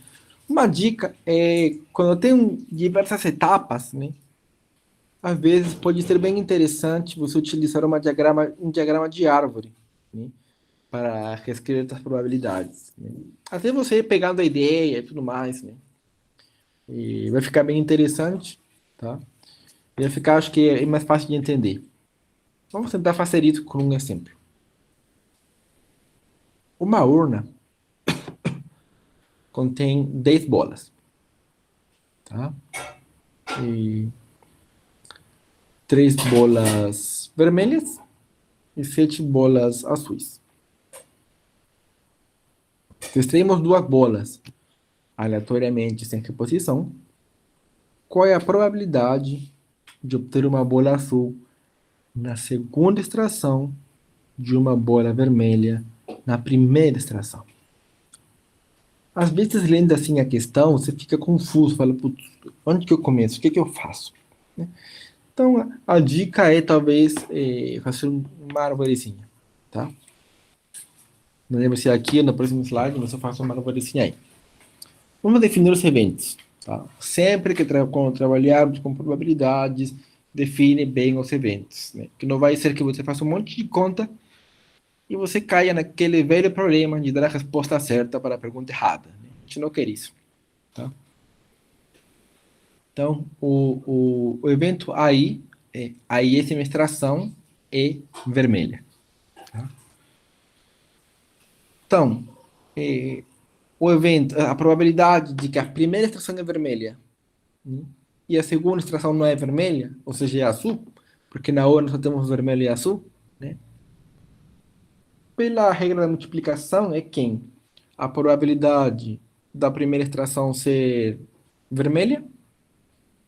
Uma dica é, quando tem diversas etapas, né? Às vezes pode ser bem interessante você utilizar um diagrama de árvore, né? para reescrever as probabilidades, né? Até você ir pegando a ideia e tudo mais, né? E vai ficar bem interessante, tá? Vai ficar, acho que é mais fácil de entender. Vamos tentar fazer isso com um exemplo. Uma urna contém 10 bolas, tá? E 3 bolas vermelhas e 7 bolas azuis. Se extraímos 2 bolas aleatoriamente sem reposição, qual é a probabilidade de obter uma bola azul na segunda extração de uma bola vermelha na primeira extração? Às vezes, lendo assim a questão, você fica confuso, fala, putz, onde que eu começo? O que que eu faço? Né? Então, a dica é talvez fazer uma arvorezinha, tá? Não lembro se é aqui ou no próximo slide, mas eu faço uma arvorezinha aí. Vamos definir os eventos, tá? Sempre que quando trabalharmos com probabilidades, define bem os eventos, né? Que não vai ser que você faça um monte de conta e você caia naquele velho problema de dar a resposta certa para a pergunta errada, né? A gente não quer isso, tá? Então, o evento AI, aí essa extração é vermelha, tá? Então, o evento, a probabilidade de que a primeira extração é vermelha, e a segunda extração não é vermelha, ou seja, é azul, porque na hora só temos vermelho e azul, né? Pela regra da multiplicação é quem? A probabilidade da primeira extração ser vermelha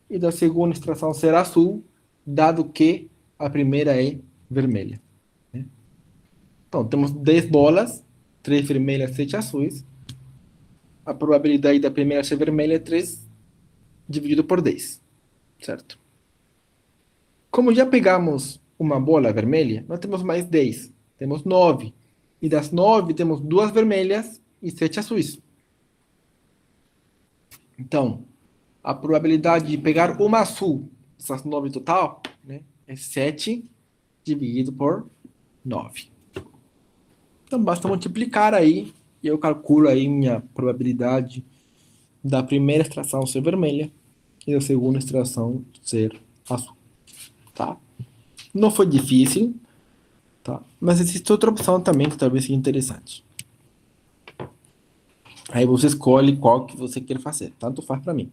e da segunda extração ser azul, dado que a primeira é vermelha, né? Então, temos 10 bolas, 3 vermelhas, 7 azuis. A probabilidade da primeira ser vermelha é 3 dividido por 10, certo? Como já pegamos uma bola vermelha, nós temos mais 10. Temos 9. E das 9, temos 2 vermelhas e 7 azuis. Então, a probabilidade de pegar uma azul, essas 9 total, né, é 7 dividido por 9. Então, basta multiplicar aí, e eu calculo aí minha probabilidade da primeira extração ser vermelha e da segunda extração ser azul, tá? Não foi difícil, tá? Mas existe outra opção também que talvez seja interessante. Aí você escolhe qual que você quer fazer. Tanto faz para mim.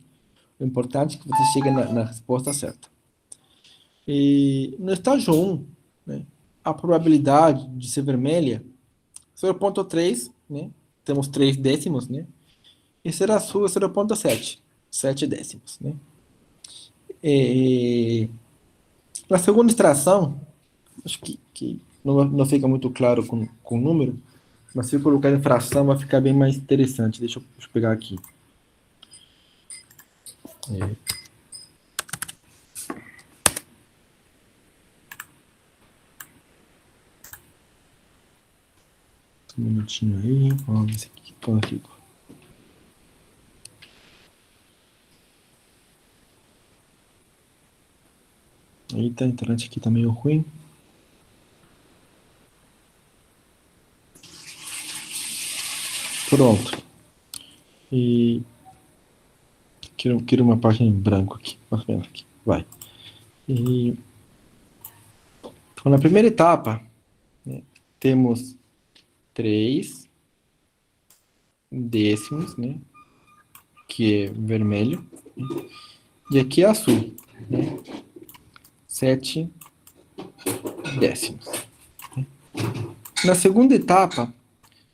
O importante é que você chegue na resposta certa. E no estágio 1, né, a probabilidade de ser vermelha é 0,3, né? Temos 3 décimos, né? E ser azul é 0,7, 7 décimos, né? E, na segunda extração, acho que não fica muito claro com o número, mas se eu colocar em fração vai ficar bem mais interessante. Deixa eu pegar aqui. Um minutinho aí. Vamos ver se aqui consigo. Eita, a internet aqui tá meio ruim. Pronto. E quero uma página em branco aqui. Aqui. Vai. E então, na primeira etapa, né, temos 3 décimos, né, que é vermelho, e aqui é azul, né, 7 décimos. Na segunda etapa,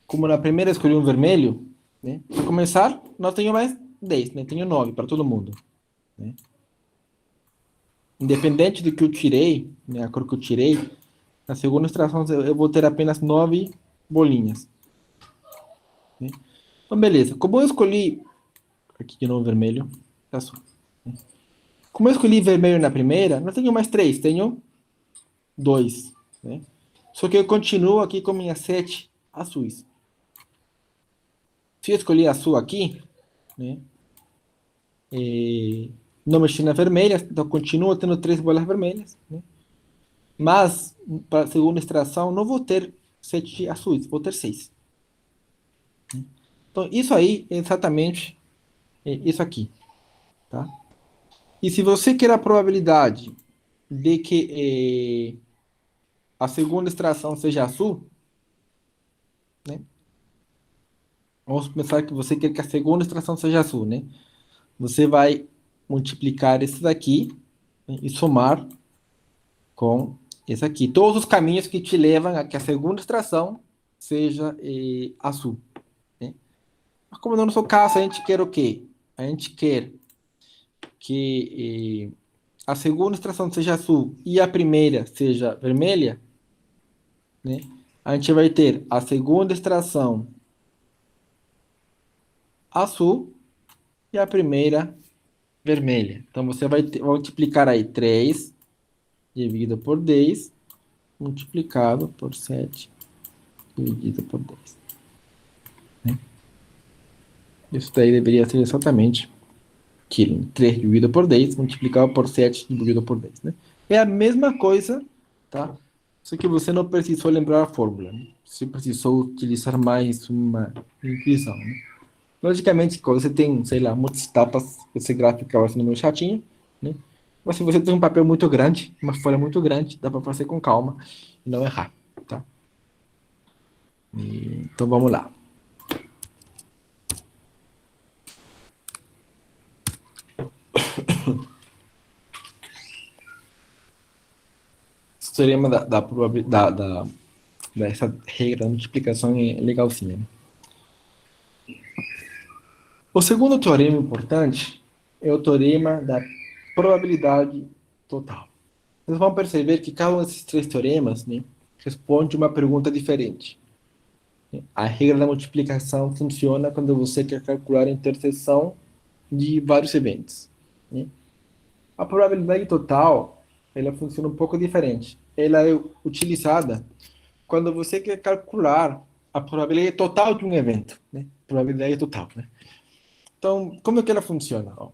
como na primeira escolhi um vermelho, né, para começar, nós tenho mais 10, né, tenho 9 para todo mundo, né. Independente do que eu tirei, né, a cor que eu tirei, na segunda extração eu vou ter apenas 9 bolinhas, né. Então, beleza. Como eu escolhi aqui de novo vermelho, azul. Como eu escolhi vermelho na primeira, não tenho mais 3, tenho 2, né? Só que eu continuo aqui com minhas 7 azuis. Se eu escolhi azul aqui, né? Não mexi na vermelha, então continuo tendo 3 bolas vermelhas, né? Mas, para a segunda extração, não vou ter 7 azuis, vou ter 6. Então, isso aí é exatamente isso aqui, tá? E se você quer a probabilidade de que a segunda extração seja azul, né? Vamos pensar que você quer que a segunda extração seja azul, né? Você vai multiplicar esse daqui, né, e somar com esse aqui. Todos os caminhos que te levam a que a segunda extração seja azul, né? Mas como no nosso caso, a gente quer o quê? A gente quer que a segunda extração seja azul e a primeira seja vermelha, né? A gente vai ter a segunda extração azul e a primeira vermelha. Então você vai multiplicar aí 3 dividido por 10 multiplicado por 7 dividido por 10. Né? Isso daí deveria ser exatamente aquilo. 3 dividido por 10 multiplicado por 7 dividido por 10. Né? É a mesma coisa, tá? Só que você não precisou lembrar a fórmula. Né? Você precisou utilizar mais uma intuição. Né? Logicamente, quando você tem, sei lá, muitas etapas, esse gráfico acaba sendo meio chatinho, né? Mas se você tem um papel muito grande, uma folha muito grande, dá para fazer com calma e não errar, tá? Então vamos lá. Esse teorema dessa regra da multiplicação é legalzinha, né? O segundo teorema importante é o teorema da probabilidade total. Vocês vão perceber que cada um desses três teoremas, né, responde uma pergunta diferente. A regra da multiplicação funciona quando você quer calcular a interseção de vários eventos, né? A probabilidade total, ela funciona um pouco diferente. Ela é utilizada quando você quer calcular a probabilidade total de um evento, né? Probabilidade total, né? Então, como é que ela funciona? Ó,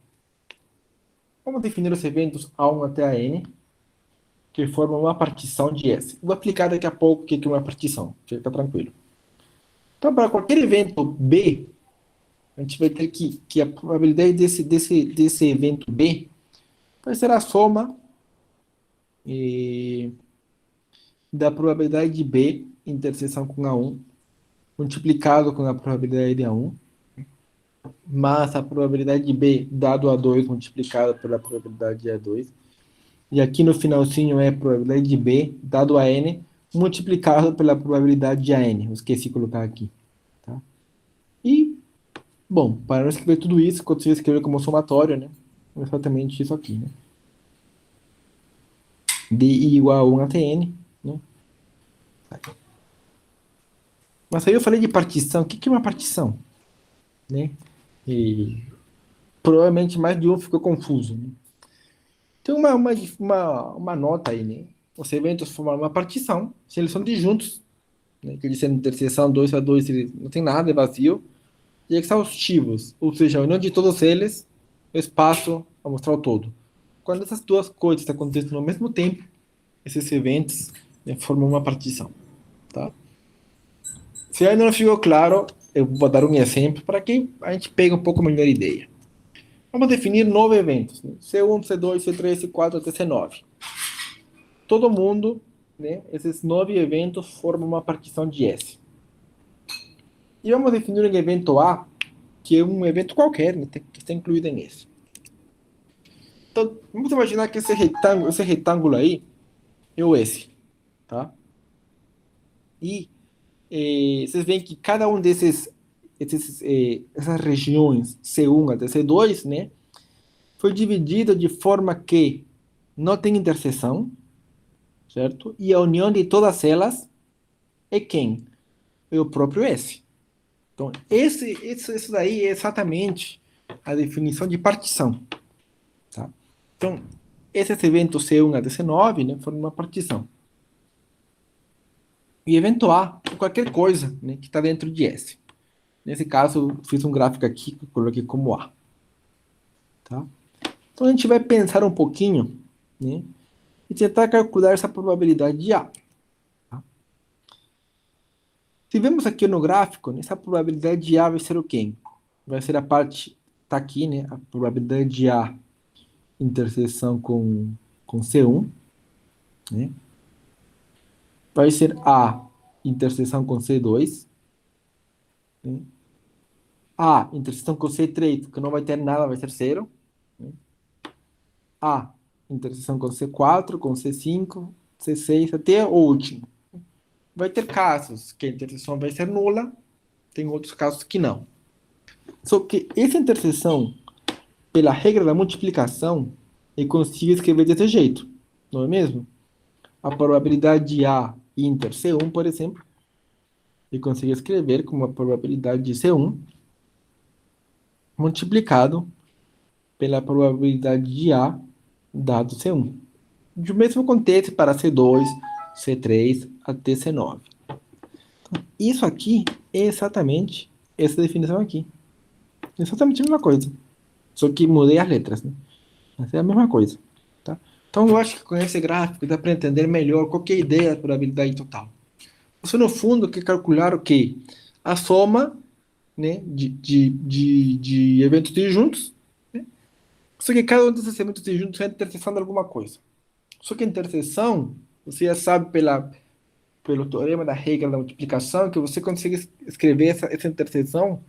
vamos definir os eventos A1 até a N, que formam uma partição de S. Vou aplicar daqui a pouco o que é uma partição, fica tranquilo. Então, para qualquer evento B, a gente vai ter que a probabilidade desse evento B vai ser a soma da probabilidade de B, interseção com A1, multiplicado com a probabilidade de A1, mais a probabilidade de B dado A2, multiplicado pela probabilidade de A2. E aqui no finalzinho é a probabilidade de B dado a N, multiplicado pela probabilidade de AN. Eu esqueci de colocar aqui. Tá? E, bom, para não escrever tudo isso, quando você escrever como somatório, né? É exatamente isso aqui, né? DI igual a 1 até N, né? Mas aí eu falei de partição. O que é uma partição? Né? E provavelmente mais de um ficou confuso. Né? Tem uma nota aí, né? Os eventos formam uma partição, se eles são disjuntos, né? Que eles sendo interseção 2 a 2, não tem nada, é vazio, e exaustivos, ou seja, a união de todos eles, o espaço a mostrar o todo. Quando essas duas coisas acontecem ao mesmo tempo, esses eventos, né, formam uma partição. Tá? Se ainda não ficou claro, eu vou dar um exemplo para que a gente pegue um pouco melhor a ideia. Vamos definir 9 eventos, né? C1, C2, C3, C4 até C9. Todo mundo, né, esses 9 eventos formam uma partição de S. E vamos definir um evento A, que é um evento qualquer, né, que está incluído em S. Então, vamos imaginar que esse retângulo aí é o S, tá? E vocês veem que cada um essas regiões C1 até C2, né, foi dividido de forma que não tem interseção, certo? E a união de todas elas é quem? É o próprio S. Então, isso daí é exatamente a definição de partição, tá? Então, esses eventos C1 até C9, né, foram uma partição. E evento A é qualquer coisa, né, que está dentro de S. Nesse caso, eu fiz um gráfico aqui que eu coloquei como A. Tá? Então, a gente vai pensar um pouquinho, né, e tentar calcular essa probabilidade de A. Tá? Se vemos aqui no gráfico, né, essa probabilidade de A vai ser o quê? Vai ser a parte, tá aqui, né? A probabilidade de A interseção com C1, né? Vai ser A interseção com C2, né? A interseção com C3, que não vai ter nada, vai ser zero, né? A interseção com C4, com C5, C6, até o último. Vai ter casos que a interseção vai ser nula, tem outros casos que não. Só que essa interseção, pela regra da multiplicação, eu consigo escrever desse jeito, não é mesmo? A probabilidade de A inter C1, por exemplo, eu consigo escrever como a probabilidade de C1 multiplicado pela probabilidade de A dado C1. O mesmo acontece para C2, C3 até C9. Isso aqui é exatamente essa definição aqui. Exatamente a mesma coisa. Só que mudei as letras, né? Mas é a mesma coisa, tá? Então eu acho que com esse gráfico dá para entender melhor qual que é a ideia da probabilidade total. Você, no fundo, quer calcular o quê? A soma, né, de eventos disjuntos, né? Só que cada um desses eventos disjuntos é a interseção de alguma coisa. Só que a interseção, você já sabe pelo teorema da regra da multiplicação, que você consegue escrever essa interseção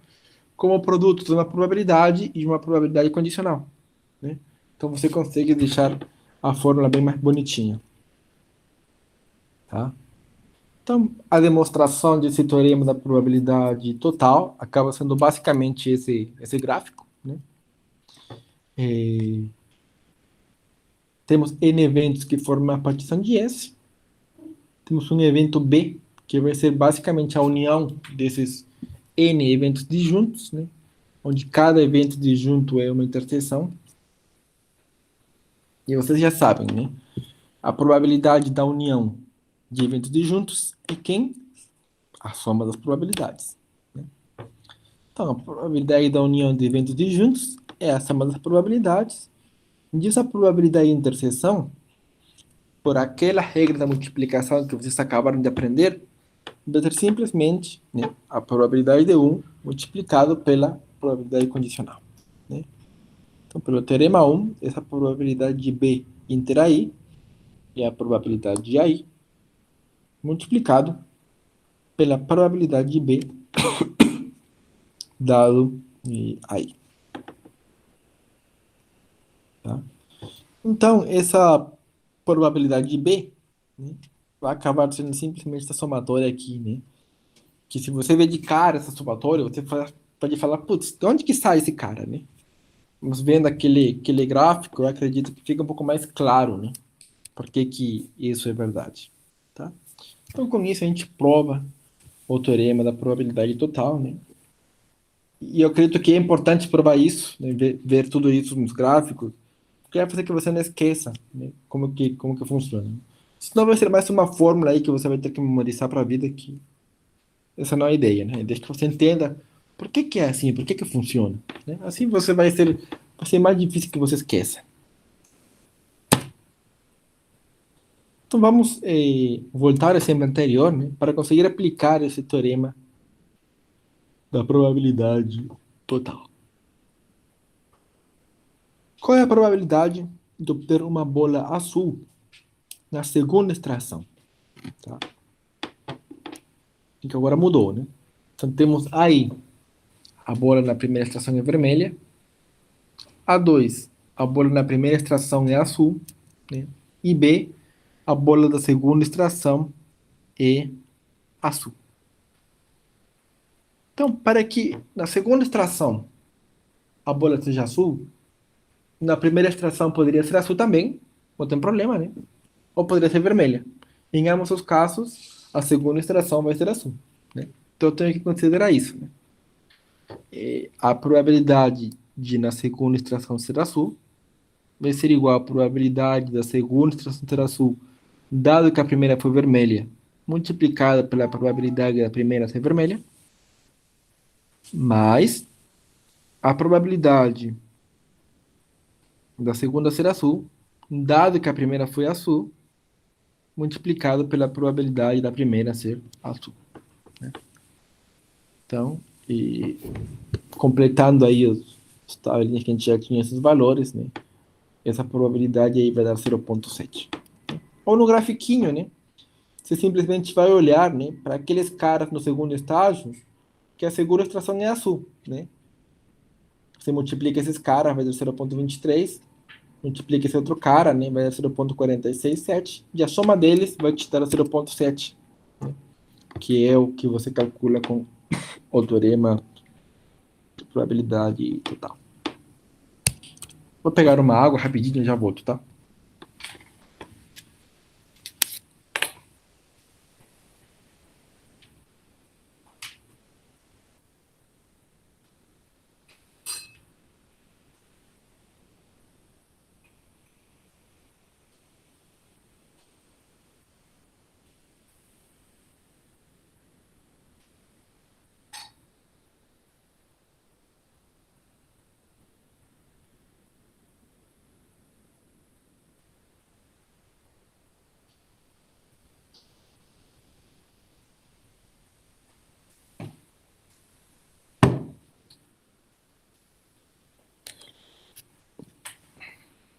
como produto de uma probabilidade e uma probabilidade condicional, né? Então você consegue deixar a fórmula bem mais bonitinha, tá? Então, a demonstração desse teorema da probabilidade total acaba sendo basicamente esse gráfico, né? E temos N eventos que formam a partição de S. Temos um evento B, que vai ser basicamente a união desses N eventos disjuntos, né? Onde cada evento disjunto é uma interseção. E vocês já sabem, né? A probabilidade da união de eventos disjuntos é quem? A soma das probabilidades, né? Então, a probabilidade da união de eventos disjuntos é a soma das probabilidades. Diz a probabilidade de interseção, por aquela regra da multiplicação que vocês acabaram de aprender, vai ser simplesmente, né, a probabilidade de 1 multiplicado pela probabilidade condicional, né? Então, pelo teorema 1, essa probabilidade de B inter AI é a probabilidade de AI multiplicado pela probabilidade de B dado AI, tá? Então, essa probabilidade de B, né, vai acabar sendo simplesmente essa somatória aqui, né? Que se você ver de cara essa somatória, você pode falar, putz, de onde que sai esse cara, né? Mas vendo aquele gráfico, eu acredito que fica um pouco mais claro, né? Por que que isso é verdade, tá? Então, com isso, a gente prova o teorema da probabilidade total, né? E eu acredito que é importante provar isso, né? Ver tudo isso nos gráficos, porque vai fazer que você não esqueça, né? Como que funciona. Senão vai ser mais uma fórmula aí que você vai ter que memorizar para a vida, que essa não é a ideia, né? Desde que você entenda por que que é assim, por que que funciona, né? Assim você vai ser mais difícil que você esqueça. Então vamos voltar ao exemplo anterior, né, para conseguir aplicar esse teorema da probabilidade total. Qual é a probabilidade de obter uma bola azul na segunda extração? Tá? Que agora mudou, né? Então temos aí a bola na primeira extração é vermelha, A2, a bola na primeira extração é azul, né? E B, a bola da segunda extração é azul. Então, para que na segunda extração a bola seja azul, na primeira extração poderia ser azul também, não tem problema, né? Ou poderia ser vermelha. Em ambos os casos, a segunda extração vai ser azul, né? Então eu tenho que considerar isso, né? A probabilidade de na segunda extração ser azul vai ser igual à probabilidade da segunda extração ser azul, dado que a primeira foi vermelha, multiplicada pela probabilidade da primeira ser vermelha, mais a probabilidade da segunda ser azul, dado que a primeira foi azul, multiplicado pela probabilidade da primeira ser azul, né? Então, e completando aí os tabelinhas que a gente já tinha esses valores, né? Essa probabilidade aí vai dar 0,7. Ou no grafiquinho, né? Você simplesmente vai olhar, né, para aqueles caras no segundo estágio que a segura extração é azul, né? Você multiplica esses caras, vai dar 0,23, multiplica esse outro cara, né, vai dar 0,467, e a soma deles vai te dar 0,7, né, que é o que você calcula com o teorema de probabilidade total. Vou pegar uma água rapidinho e já volto, tá?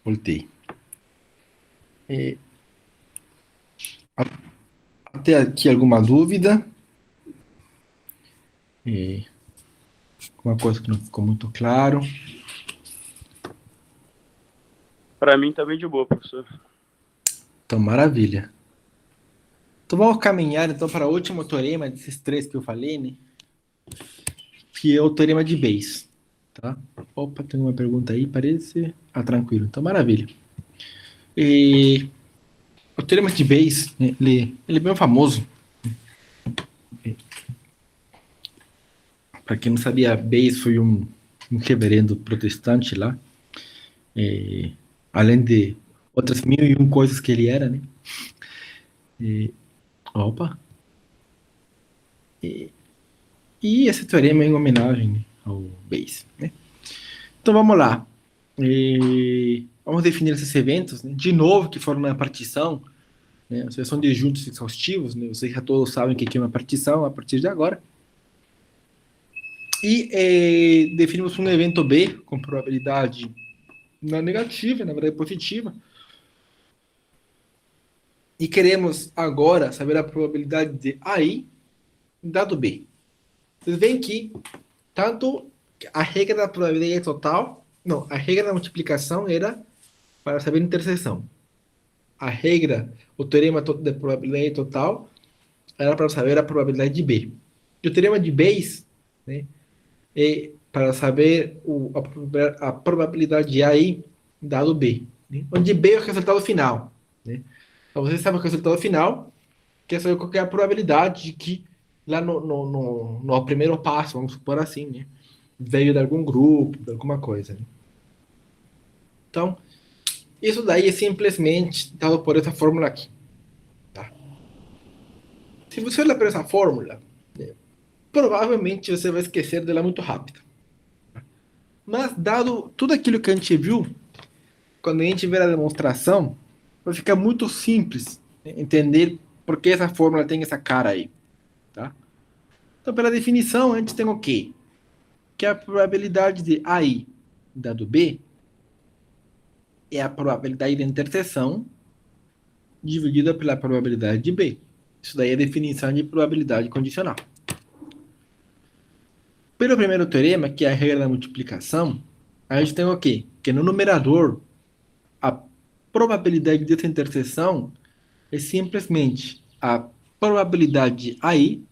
Voltei. Até aqui alguma dúvida? Uma coisa que não ficou muito claro? Para mim tá bem de boa, professor. Então, maravilha. Então vamos caminhar então para o último teorema desses três que eu falei, né? Que é o teorema de Bayes, tá? Opa, tem uma pergunta aí, parece. Ah, tranquilo. Então, maravilha. E o teorema de Bayes, né, ele é bem famoso. Para quem não sabia, Bayes foi um reverendo protestante lá, é, além de outras 1001 coisas que ele era, né? E, opa. E esse teorema é em homenagem ao Bayes, né? Então vamos lá. Vamos definir esses eventos, né? De novo, que foram na partição, né? Vocês são de juntos exaustivos, né? Vocês já todos sabem o que é uma partição a partir de agora. E definimos um evento B com probabilidade não negativa, na verdade positiva. E queremos agora saber a probabilidade de AI dado B. Vocês veem que tanto a regra da probabilidade total, não, a regra da multiplicação era para saber interseção. A regra, o teorema de probabilidade total, era para saber a probabilidade de B. E o teorema de Bayes, né, é para saber a probabilidade de AI dado B, né, onde B é o resultado final. Né? Então você sabe o resultado final, quer saber qual é a probabilidade de que lá no primeiro passo, vamos supor assim, né, veio de algum grupo, de alguma coisa. Né? Então, isso daí é simplesmente dado por essa fórmula aqui. Tá? Se você olhar para essa fórmula, né, provavelmente você vai esquecer dela muito rápido. Mas, dado tudo aquilo que a gente viu, quando a gente ver a demonstração, vai ficar muito simples, né, entender por que essa fórmula tem essa cara aí. Tá? Então, pela definição, a gente tem o quê? Que a probabilidade de AI dado B é a probabilidade de interseção dividida pela probabilidade de B. Isso daí é a definição de probabilidade condicional. Pelo primeiro teorema, que é a regra da multiplicação, a gente tem o quê? Que no numerador, a probabilidade dessa interseção é simplesmente a probabilidade de AI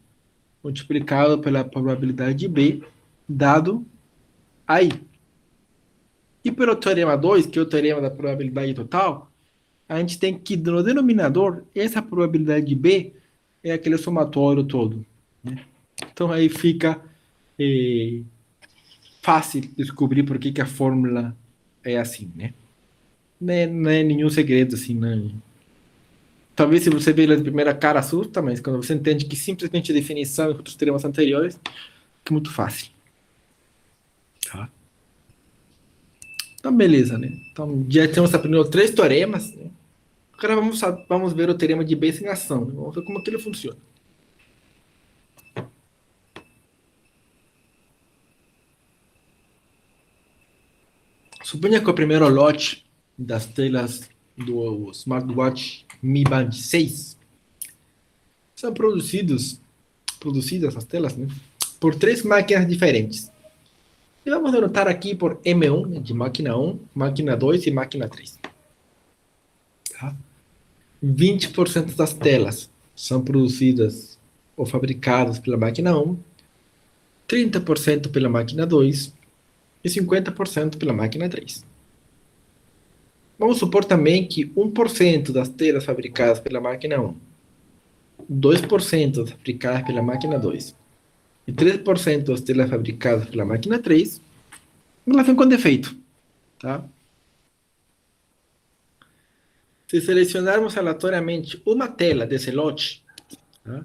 multiplicado pela probabilidade de B dado AI. E pelo teorema 2, que é o teorema da probabilidade total, a gente tem que no denominador, essa probabilidade de B é aquele somatório todo. Né? Então aí fica fácil descobrir por que a fórmula é assim, né? Não é nenhum segredo, assim, né? Talvez se você vê ela de primeira cara assusta, mas quando você entende que simplesmente a definição e outros teoremas anteriores, fica muito fácil. Tá? Então, beleza, né? Então, já temos aprendido três teoremas, né? Agora vamos ver o teorema de Bayes em ação. Né? Vamos ver como que ele funciona. Suponha que o primeiro lote das telas do smartwatch Mi Band 6 são produzidas as telas, né, por 3 máquinas diferentes. E vamos anotar aqui por M1, né, de máquina 1, máquina 2 e máquina 3. Tá? 20% das telas são produzidas ou fabricadas pela máquina 1, 30% pela máquina 2 e 50% pela máquina 3. Vamos supor também que 1% das telas fabricadas pela máquina 1, 2% fabricadas pela máquina 2 e 3% das telas fabricadas pela máquina 3, elas vêm com defeito. Tá? Se selecionarmos aleatoriamente uma tela desse lote, tá,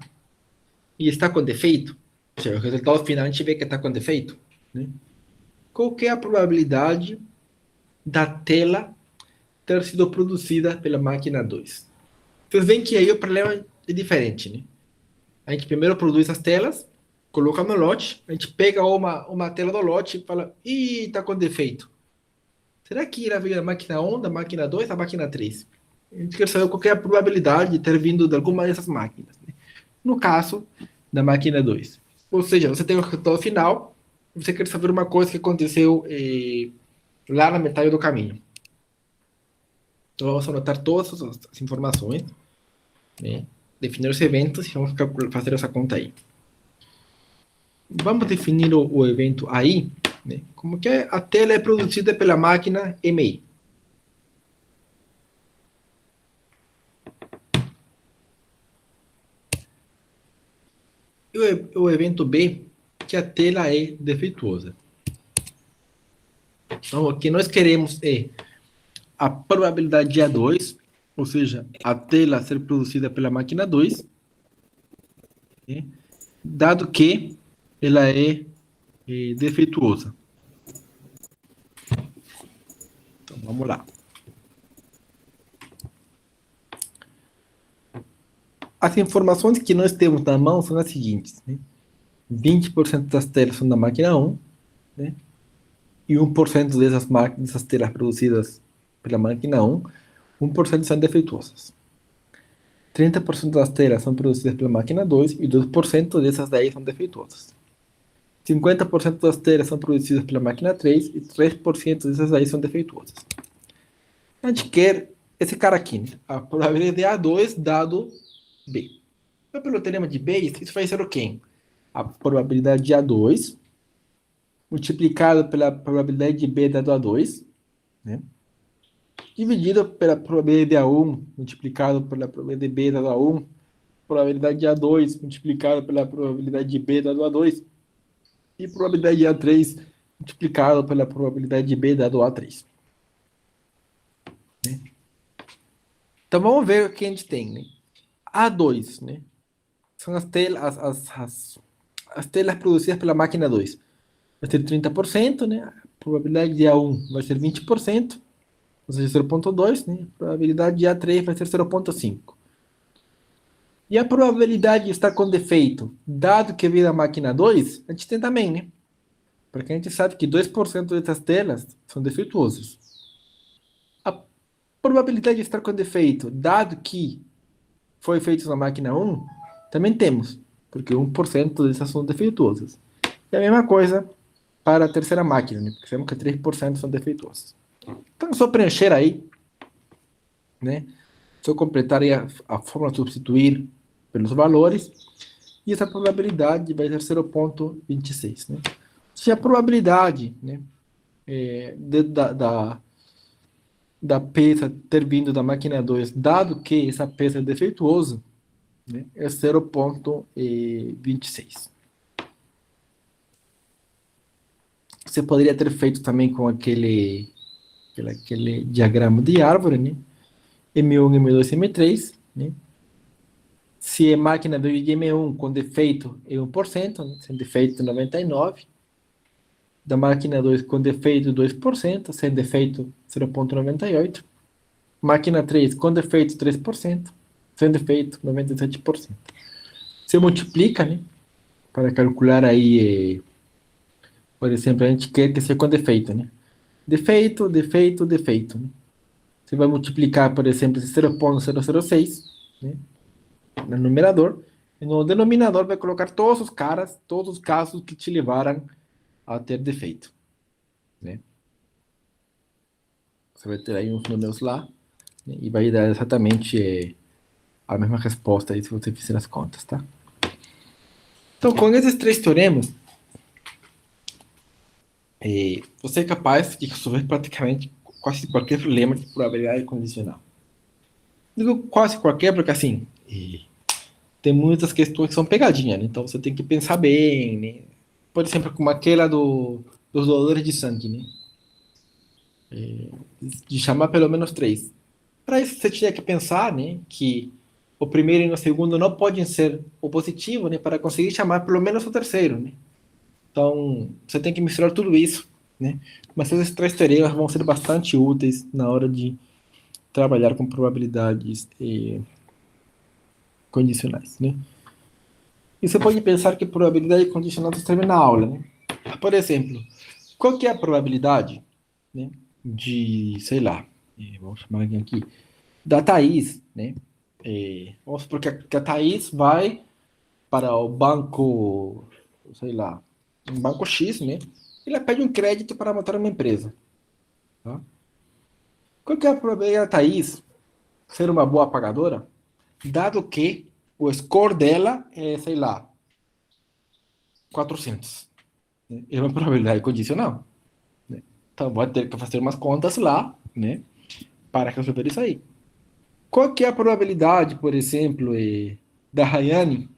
e está com defeito, ou seja, o resultado final a gente vê que está com defeito, né? Qual que é a probabilidade da tela ter sido produzida pela máquina 2? Vocês veem que aí o problema é diferente, né? A gente primeiro produz as telas, coloca no lote, a gente pega uma tela do lote e fala, ih, está com defeito. Será que ela veio da máquina 1, da máquina 2, da máquina 3? A gente quer saber qual que é a probabilidade de ter vindo de alguma dessas máquinas, né? No caso da máquina 2. Ou seja, você tem o resultado final, você quer saber uma coisa que aconteceu lá na metade do caminho. Então vamos anotar todas as informações, né? Definir os eventos e vamos fazer essa conta aí. Vamos definir o evento aí, né? Como que a tela é produzida pela máquina MI. E o evento B, que a tela é defeituosa. Então, o que nós queremos é a probabilidade de A2, ou seja, a tela ser produzida pela máquina 2, né, dado que ela é defeituosa. Então, vamos lá. As informações que nós temos na mão são as seguintes, né? 20% das telas são da máquina 1, né? E 1% dessas telas produzidas pela máquina 1, 1% são defeituosas. 30% das telas são produzidas pela máquina 2 e 2% dessas daí são defeituosas. 50% das telas são produzidas pela máquina 3 e 3% dessas aí são defeituosas. A gente quer esse cara aqui, né? A probabilidade de A2 dado B. Então, pelo teorema de Bayes, isso vai ser o quê? A probabilidade de A2 multiplicado pela probabilidade de B dado A2, né? Dividido pela probabilidade de A1 multiplicado pela probabilidade de B dado A1, probabilidade de A2 multiplicado pela probabilidade de B dado A2 e probabilidade de A3 multiplicado pela probabilidade de B dado A3. Né? Então vamos ver o que a gente tem, né? A2, né? São as telas, as telas produzidas pela máquina 2. Vai ser 30%, né? A probabilidade de A1 vai ser 20%, ou seja, 0,2, né? A probabilidade de A3 vai ser 0,5. E a probabilidade de estar com defeito, dado que veio da máquina 2, a gente tem também, né? Porque a gente sabe que 2% dessas telas são defeituosas. A probabilidade de estar com defeito, dado que foi feito na máquina 1, também temos, porque 1% dessas são defeituosas. E a mesma coisa para a terceira máquina, né? Porque sabemos que 3% são defeituosas. Então é só preencher aí, né? Só completar aí a fórmula de substituir pelos valores, e essa probabilidade vai ser 0,26, né? Se a probabilidade, né, da peça ter vindo da máquina 2, dado que essa peça é defeituosa, né, é 0,26. Você poderia ter feito também com aquele diagrama de árvore, né? M1, M2, M3, né? Se a máquina veio de M1 com defeito é 1%, né? Sem defeito 99%. Da máquina 2 com defeito 2%, sem defeito 0,98%. Máquina 3 com defeito 3%, sem defeito 97%. Você multiplica, né? Para calcular aí, por exemplo, a gente quer que seja com defeito, né? defeito, defeito, defeito, né? Você vai multiplicar, por exemplo, esse 0,006, né, no numerador, e no denominador vai colocar todos os casos que te levaram a ter defeito, né? Você vai ter aí uns números lá, né, e vai dar exatamente a mesma resposta aí se você fizer as contas, tá? Então, com esses três teoremas, você é capaz de resolver praticamente quase qualquer problema de probabilidade condicional. Digo quase qualquer, porque assim, tem muitas questões que são pegadinhas, né? Então você tem que pensar bem, né? Por exemplo, como aquela dos doadores de sangue, né? De chamar pelo menos três. Para isso você tinha que pensar, né, que o primeiro e o segundo não podem ser o positivo, né, para conseguir chamar pelo menos o terceiro, né? Então, você tem que misturar tudo isso, né? Mas essas três teoremas vão ser bastante úteis na hora de trabalhar com probabilidades condicionais, né? E você pode pensar que probabilidade condicional se termina na aula, né? Por exemplo, qual que é a probabilidade, né, de, sei lá, vamos chamar alguém aqui, da Thaís, né? Vamos supor que a Thaís vai para o banco, sei lá, um banco X, né? Ele pede um crédito para montar uma empresa. Tá? Qual que é a probabilidade da Thaís ser uma boa pagadora, dado que o score dela é, sei lá, 400? Né? É uma probabilidade condicional. Né? Então, vai ter que fazer umas contas lá, né? Para resolver isso aí. Qual que é a probabilidade, por exemplo, da Rayane,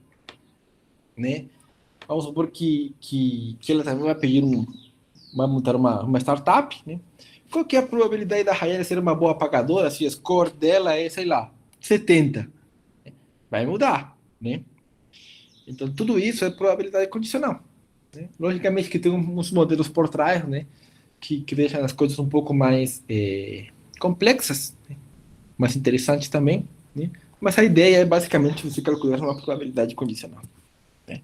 né? Vamos supor que ela também vai pedir vai montar uma startup, né? Qual que é a probabilidade da Rayane ser uma boa pagadora se o score dela é, sei lá, 70? Vai mudar, né? Então, tudo isso é probabilidade condicional, né? Logicamente que tem uns modelos por trás, né? Que deixam as coisas um pouco mais complexas, né? Mais interessantes também, né? Mas a ideia é basicamente você calcular uma probabilidade condicional, né?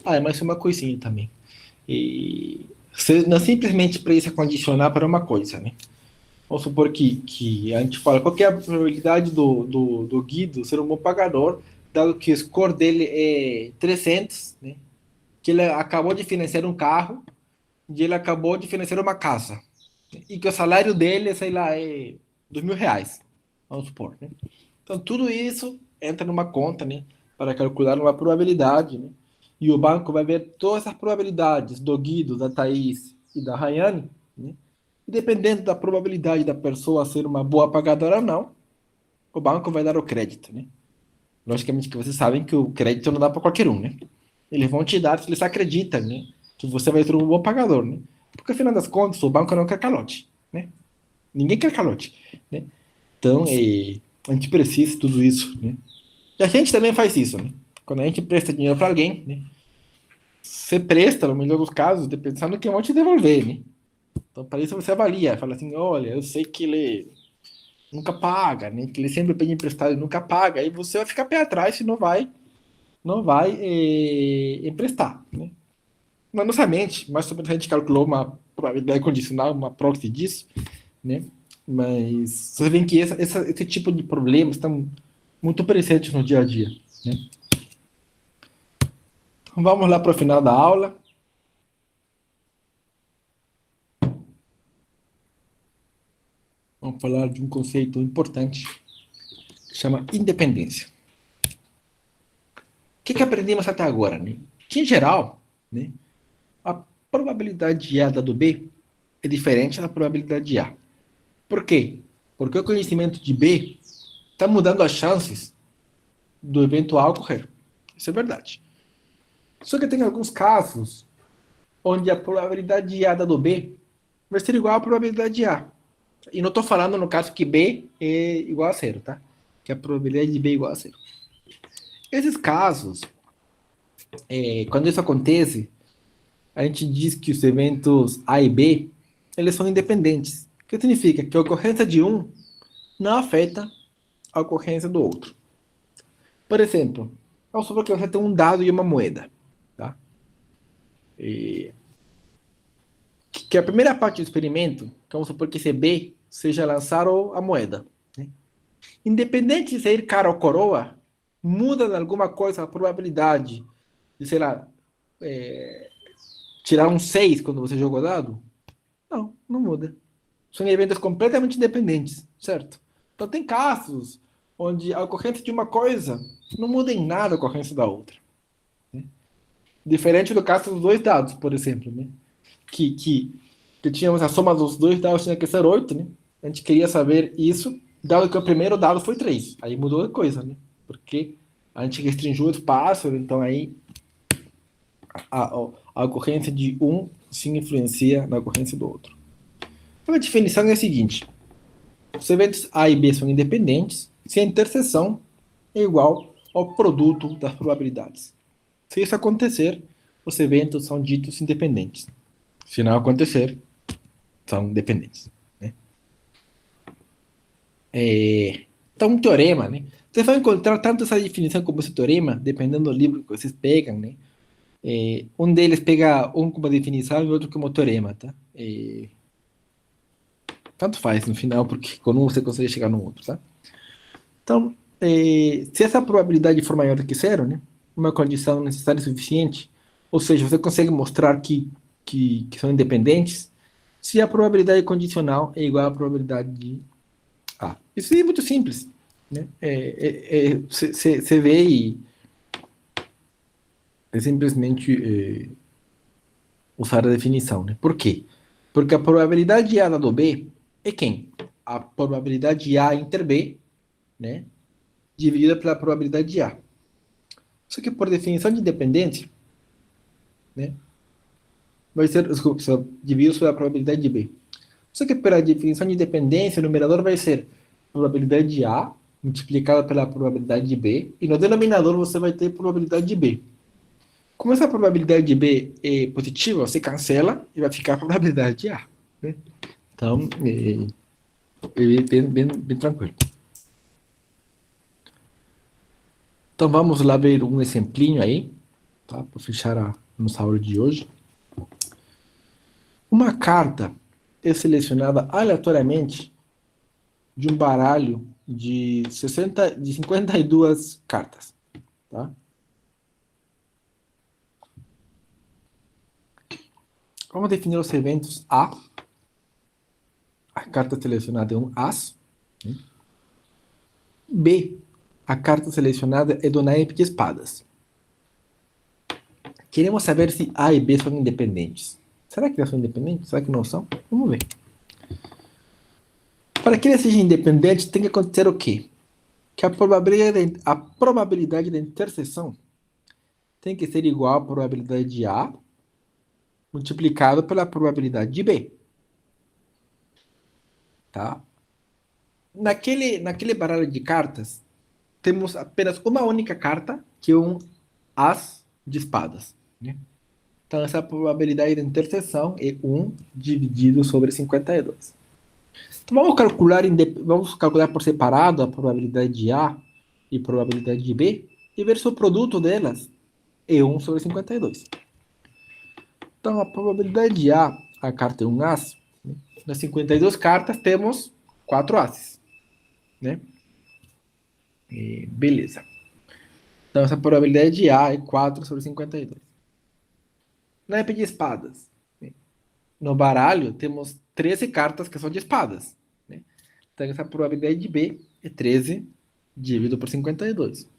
Ah, mas uma coisinha também. Você não simplesmente precisa condicionar para uma coisa, né? Vamos supor que a gente fala qual que é a probabilidade do Guido ser um bom pagador, dado que o score dele é 300, né? Que ele acabou de financiar um carro e ele acabou de financiar uma casa. E que o salário dele, sei lá, é R$ 2.000, vamos supor, né? Então, tudo isso entra numa conta, né? Para calcular uma probabilidade, né? E o banco vai ver todas as probabilidades do Guido, da Thaís e da Rayane, né? E dependendo da probabilidade da pessoa ser uma boa pagadora ou não, o banco vai dar o crédito, né? Logicamente que vocês sabem que o crédito não dá para qualquer um, né? Eles vão te dar se eles acreditam, né? Que você vai ser um bom pagador, né? Porque afinal das contas, o banco não quer calote, né? Ninguém quer calote, né? Então, a gente precisa de tudo isso, né? E a gente também faz isso, né? Quando a gente presta dinheiro para alguém, né? Você presta, no melhor dos casos, pensando que vão te devolver, né? Então, para isso você avalia, fala assim, olha, eu sei que ele nunca paga, né? Que ele sempre pede emprestado e nunca paga. Aí você vai ficar pé atrás e não vai emprestar, né? Na nossa mente, mais ou menos a gente calculou uma probabilidade condicional, uma proxy disso, né? Mas você vê que esse tipo de problemas estão muito presentes no dia a dia, né? Então, vamos lá para o final da aula. Vamos falar de um conceito importante que chama independência. O que aprendemos até agora, né? Que, em geral, né, a probabilidade de A dado B é diferente da probabilidade de A. Por quê? Porque o conhecimento de B está mudando as chances do evento A ocorrer. Isso é verdade. Só que tem alguns casos onde a probabilidade de A dado B vai ser igual à probabilidade de A. E não estou falando no caso que B é igual a zero, tá? Que a probabilidade de B é igual a zero. Esses casos, quando isso acontece, a gente diz que os eventos A e B, eles são independentes. O que significa? Que a ocorrência de um não afeta a ocorrência do outro. Por exemplo, vamos supor que você tem um dado e uma moeda. Tá? Que a primeira parte do experimento, vamos supor que esse B seja lançar a moeda, né? Independente de ser cara ou coroa, muda em alguma coisa a probabilidade de, sei lá, tirar um 6 quando você jogou dado? Não, não muda. São eventos completamente independentes, certo? Então tem casos onde a ocorrência de uma coisa não muda em nada a ocorrência da outra, né? Diferente do caso dos dois dados, por exemplo, né? Que tínhamos a soma dos dois dados tinha que ser 8, né? A gente queria saber isso, dado que o primeiro dado foi 3. Aí mudou a coisa, né? Porque a gente restringiu o espaço, então aí a ocorrência de um se influencia na ocorrência do outro. Então a definição é a seguinte: os eventos A e B são independentes se a interseção é igual ao produto das probabilidades. Se isso acontecer, os eventos são ditos independentes. Se não acontecer, são dependentes, né? Então, um teorema, né? Vocês vão encontrar tanto essa definição como esse teorema, dependendo do livro que vocês pegam, né? Um deles pega um como definição e outro como teorema, tá? Tanto faz no final, porque com um você consegue chegar no outro, tá? Então, se essa probabilidade for maior do que zero, né? Uma condição necessária e suficiente, ou seja, você consegue mostrar que são independentes, se a probabilidade condicional é igual à probabilidade de A. Isso é muito simples, né? Você vê e é simplesmente usar a definição, né? Por quê? Porque a probabilidade de A dado B é quem? A probabilidade de A inter B, né? Dividida pela probabilidade de A. Só que por definição de independência, né? Vai ser, desculpa, dividido pela probabilidade de B. Só que pela definição de dependência, o numerador vai ser a probabilidade de A multiplicada pela probabilidade de B, e no denominador você vai ter probabilidade de B. Como essa probabilidade de B é positiva, você cancela e vai ficar a probabilidade de A, né? Então, bem tranquilo. Então, vamos lá ver um exemplinho aí, tá? Para fechar a nossa aula de hoje. Uma carta é selecionada aleatoriamente de um baralho de 52 cartas, tá? Vamos definir os eventos A. A carta selecionada é um As, né? B. A carta selecionada é do naipe de espadas. Queremos saber se A e B são independentes. Será que elas são independentes? Será que não são? Vamos ver. Para que eles sejam independentes, tem que acontecer o quê? Que a probabilidade da interseção tem que ser igual à probabilidade de A multiplicado pela probabilidade de B. Tá? Naquele baralho de cartas, temos apenas uma única carta, que é um As de espadas, né? Então, essa probabilidade de interseção é 1 dividido sobre 52. Então, vamos calcular por separado a probabilidade de A e a probabilidade de B e ver se o produto delas é 1 sobre 52. Então, a probabilidade de a carta é um As, né? Nas 52 cartas temos 4 Ases, né? Beleza. Então, essa probabilidade de A é 4 sobre 52. Naipe de espadas, né? No baralho, temos 13 cartas que são de espadas, né? Então, essa probabilidade de B é 13 dividido por 52.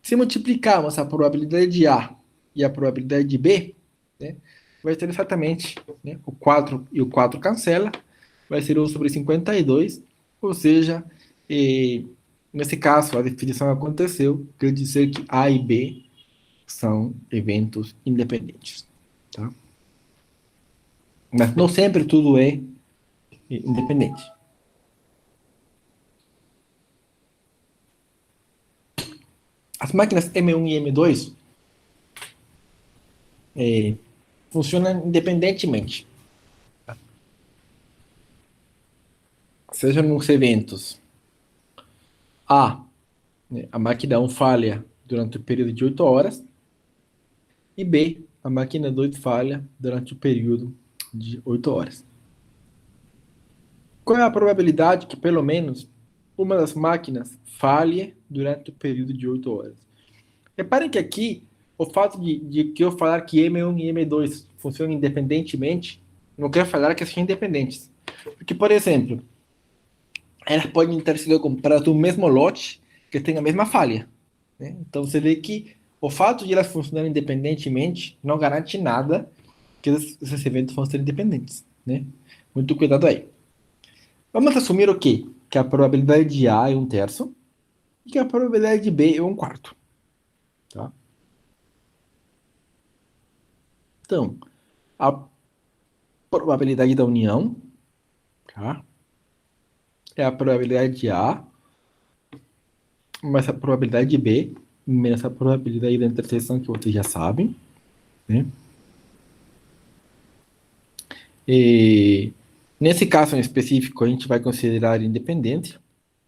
Se multiplicarmos a probabilidade de A e a probabilidade de B, né, vai ser exatamente, né, o 4 e o 4 cancela, vai ser 1 sobre 52, ou seja, nesse caso, a definição aconteceu, quer dizer que A e B são eventos independentes. Tá? Mas não sempre tudo é independente. As máquinas M1 e M2 funcionam independentemente. Tá? Seja nos eventos A, né, a máquina 1 falha durante o período de 8 horas, e B, a máquina 2 falha durante o período de 8 horas. Qual é a probabilidade que pelo menos uma das máquinas falhe durante o período de 8 horas? Reparem que aqui, o fato de que eu falar que M1 e M2 funcionam independentemente, não quer falar que sejam independentes. Porque, por exemplo, elas podem ter sido compradas do mesmo lote que tem a mesma falha, né? Então você vê que o fato de elas funcionarem independentemente não garante nada que esses eventos vão ser independentes, né? Muito cuidado aí. Vamos assumir o quê? Que a probabilidade de A é 1/3 e que a probabilidade de B é 1/4. Tá? Então, a probabilidade da união, tá? É a probabilidade de A mais a probabilidade de B menos a probabilidade da interseção, que vocês já sabem, né? E nesse caso em específico, a gente vai considerar independência,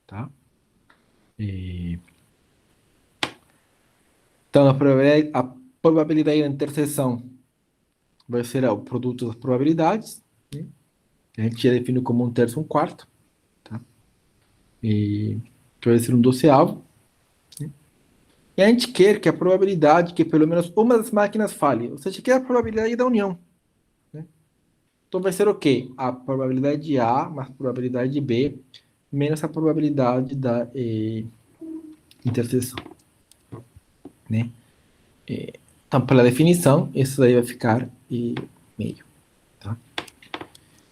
tá? E, então, a probabilidade da interseção vai ser o produto das probabilidades, né? A gente já define como 1/3, 1/4, tá? E que vai ser um doceavo. Né? E a gente quer que a probabilidade que pelo menos uma das máquinas falhe, ou seja, que é a probabilidade da união. Né? Então vai ser o quê? A probabilidade de A mais a probabilidade de B menos a probabilidade da interseção. Né? Então, pela definição, isso daí vai ficar meio. Tá?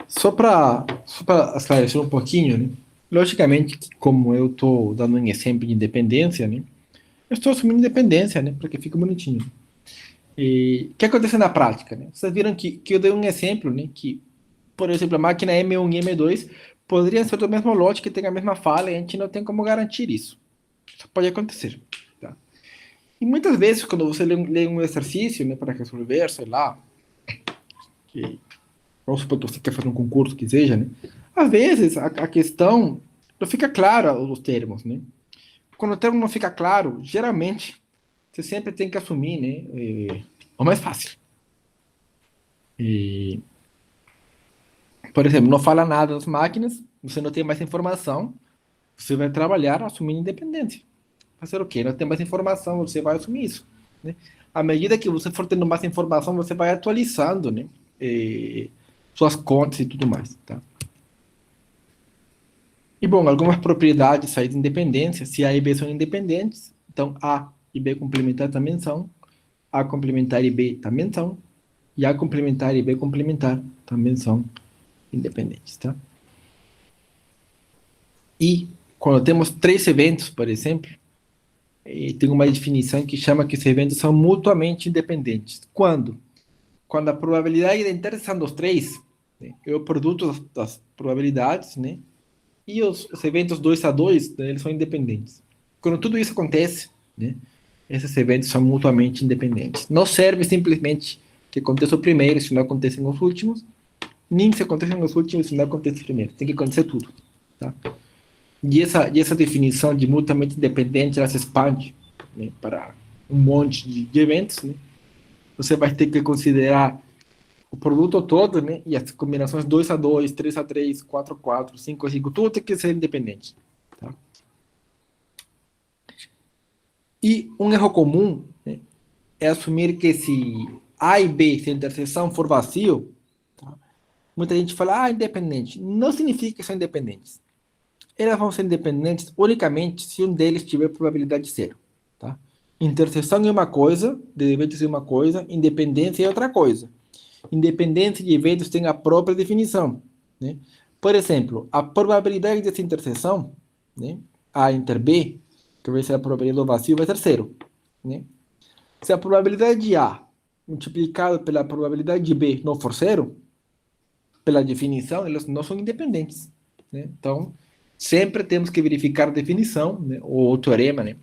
Só para esclarecer um pouquinho, né? Logicamente, como eu estou dando um exemplo de independência, né? Eu estou assumindo independência, né? Para que fique bonitinho. E o que acontece na prática, né? Vocês viram que eu dei um exemplo, né? Que, por exemplo, a máquina M1 e M2 poderiam ser do mesmo lote que tem a mesma falha e a gente não tem como garantir isso. Isso pode acontecer. Tá? E muitas vezes, quando você lê um exercício, né, para resolver, sei lá, que, vamos supor que você quer fazer um concurso que seja, né? Às vezes a questão não fica clara os termos, né? Quando o termo não fica claro, geralmente você sempre tem que assumir, né? O mais fácil. E, por exemplo, não fala nada das máquinas, você não tem mais informação, você vai trabalhar assumindo independência. Fazer o quê? Não tem mais informação, você vai assumir isso. Né? À medida que você for tendo mais informação, você vai atualizando, né? Suas contas e tudo mais. Tá? E, bom, algumas propriedades aí de independência, se A e B são independentes, então A e B complementar também são, A complementar e B também são, e A complementar e B complementar também são independentes, tá? E quando temos três eventos, por exemplo, tem uma definição que chama que esses eventos são mutuamente independentes. Quando? Quando a probabilidade da interseção dos três, né, é o produto das probabilidades, né? E os eventos 2 a 2, né, eles são independentes. Quando tudo isso acontece, né, esses eventos são mutuamente independentes. Não serve simplesmente que aconteça o primeiro se não acontecem os últimos, nem se acontecem os últimos se não acontece o primeiro. Tem que acontecer tudo. Tá? E essa definição de mutuamente independente, ela se expande, né, para um monte de eventos. Né? Você vai ter que considerar o produto todo, né? E as combinações 2 a 2, 3 a 3, 4 a 4, 5 a 5, tudo tem que ser independente. Tá? E um erro comum, né, é assumir que se A e B, se a interseção for vazio, tá? Muita gente fala, independente. Não significa que são independentes. Elas vão ser independentes unicamente se um deles tiver probabilidade de zero. Tá? Interseção é uma coisa, de eventos é uma coisa, independência é outra coisa. Independência de eventos tem a própria definição. Né? Por exemplo, a probabilidade dessa interseção, né, A inter B, que vai ser a probabilidade do vazio, vai ser zero. Né? Se a probabilidade de A multiplicada pela probabilidade de B não for zero, pela definição, elas não são independentes. Né? Então, sempre temos que verificar a definição, né, ou o teorema, né,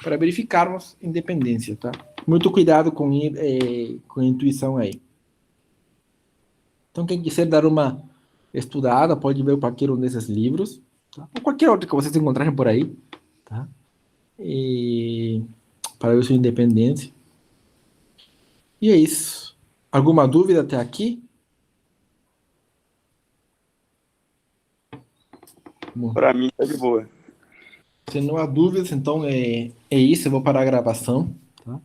para verificarmos independência. Tá? Muito cuidado com a intuição aí. Então, quem quiser dar uma estudada, pode ver qualquer um desses livros, tá? Ou qualquer outro que vocês encontrarem por aí, tá? E para ver sua independência. E é isso. Alguma dúvida até aqui? Bom, Para mim tá de boa. se não há dúvidas, então é isso. Eu vou parar a gravação. Tá?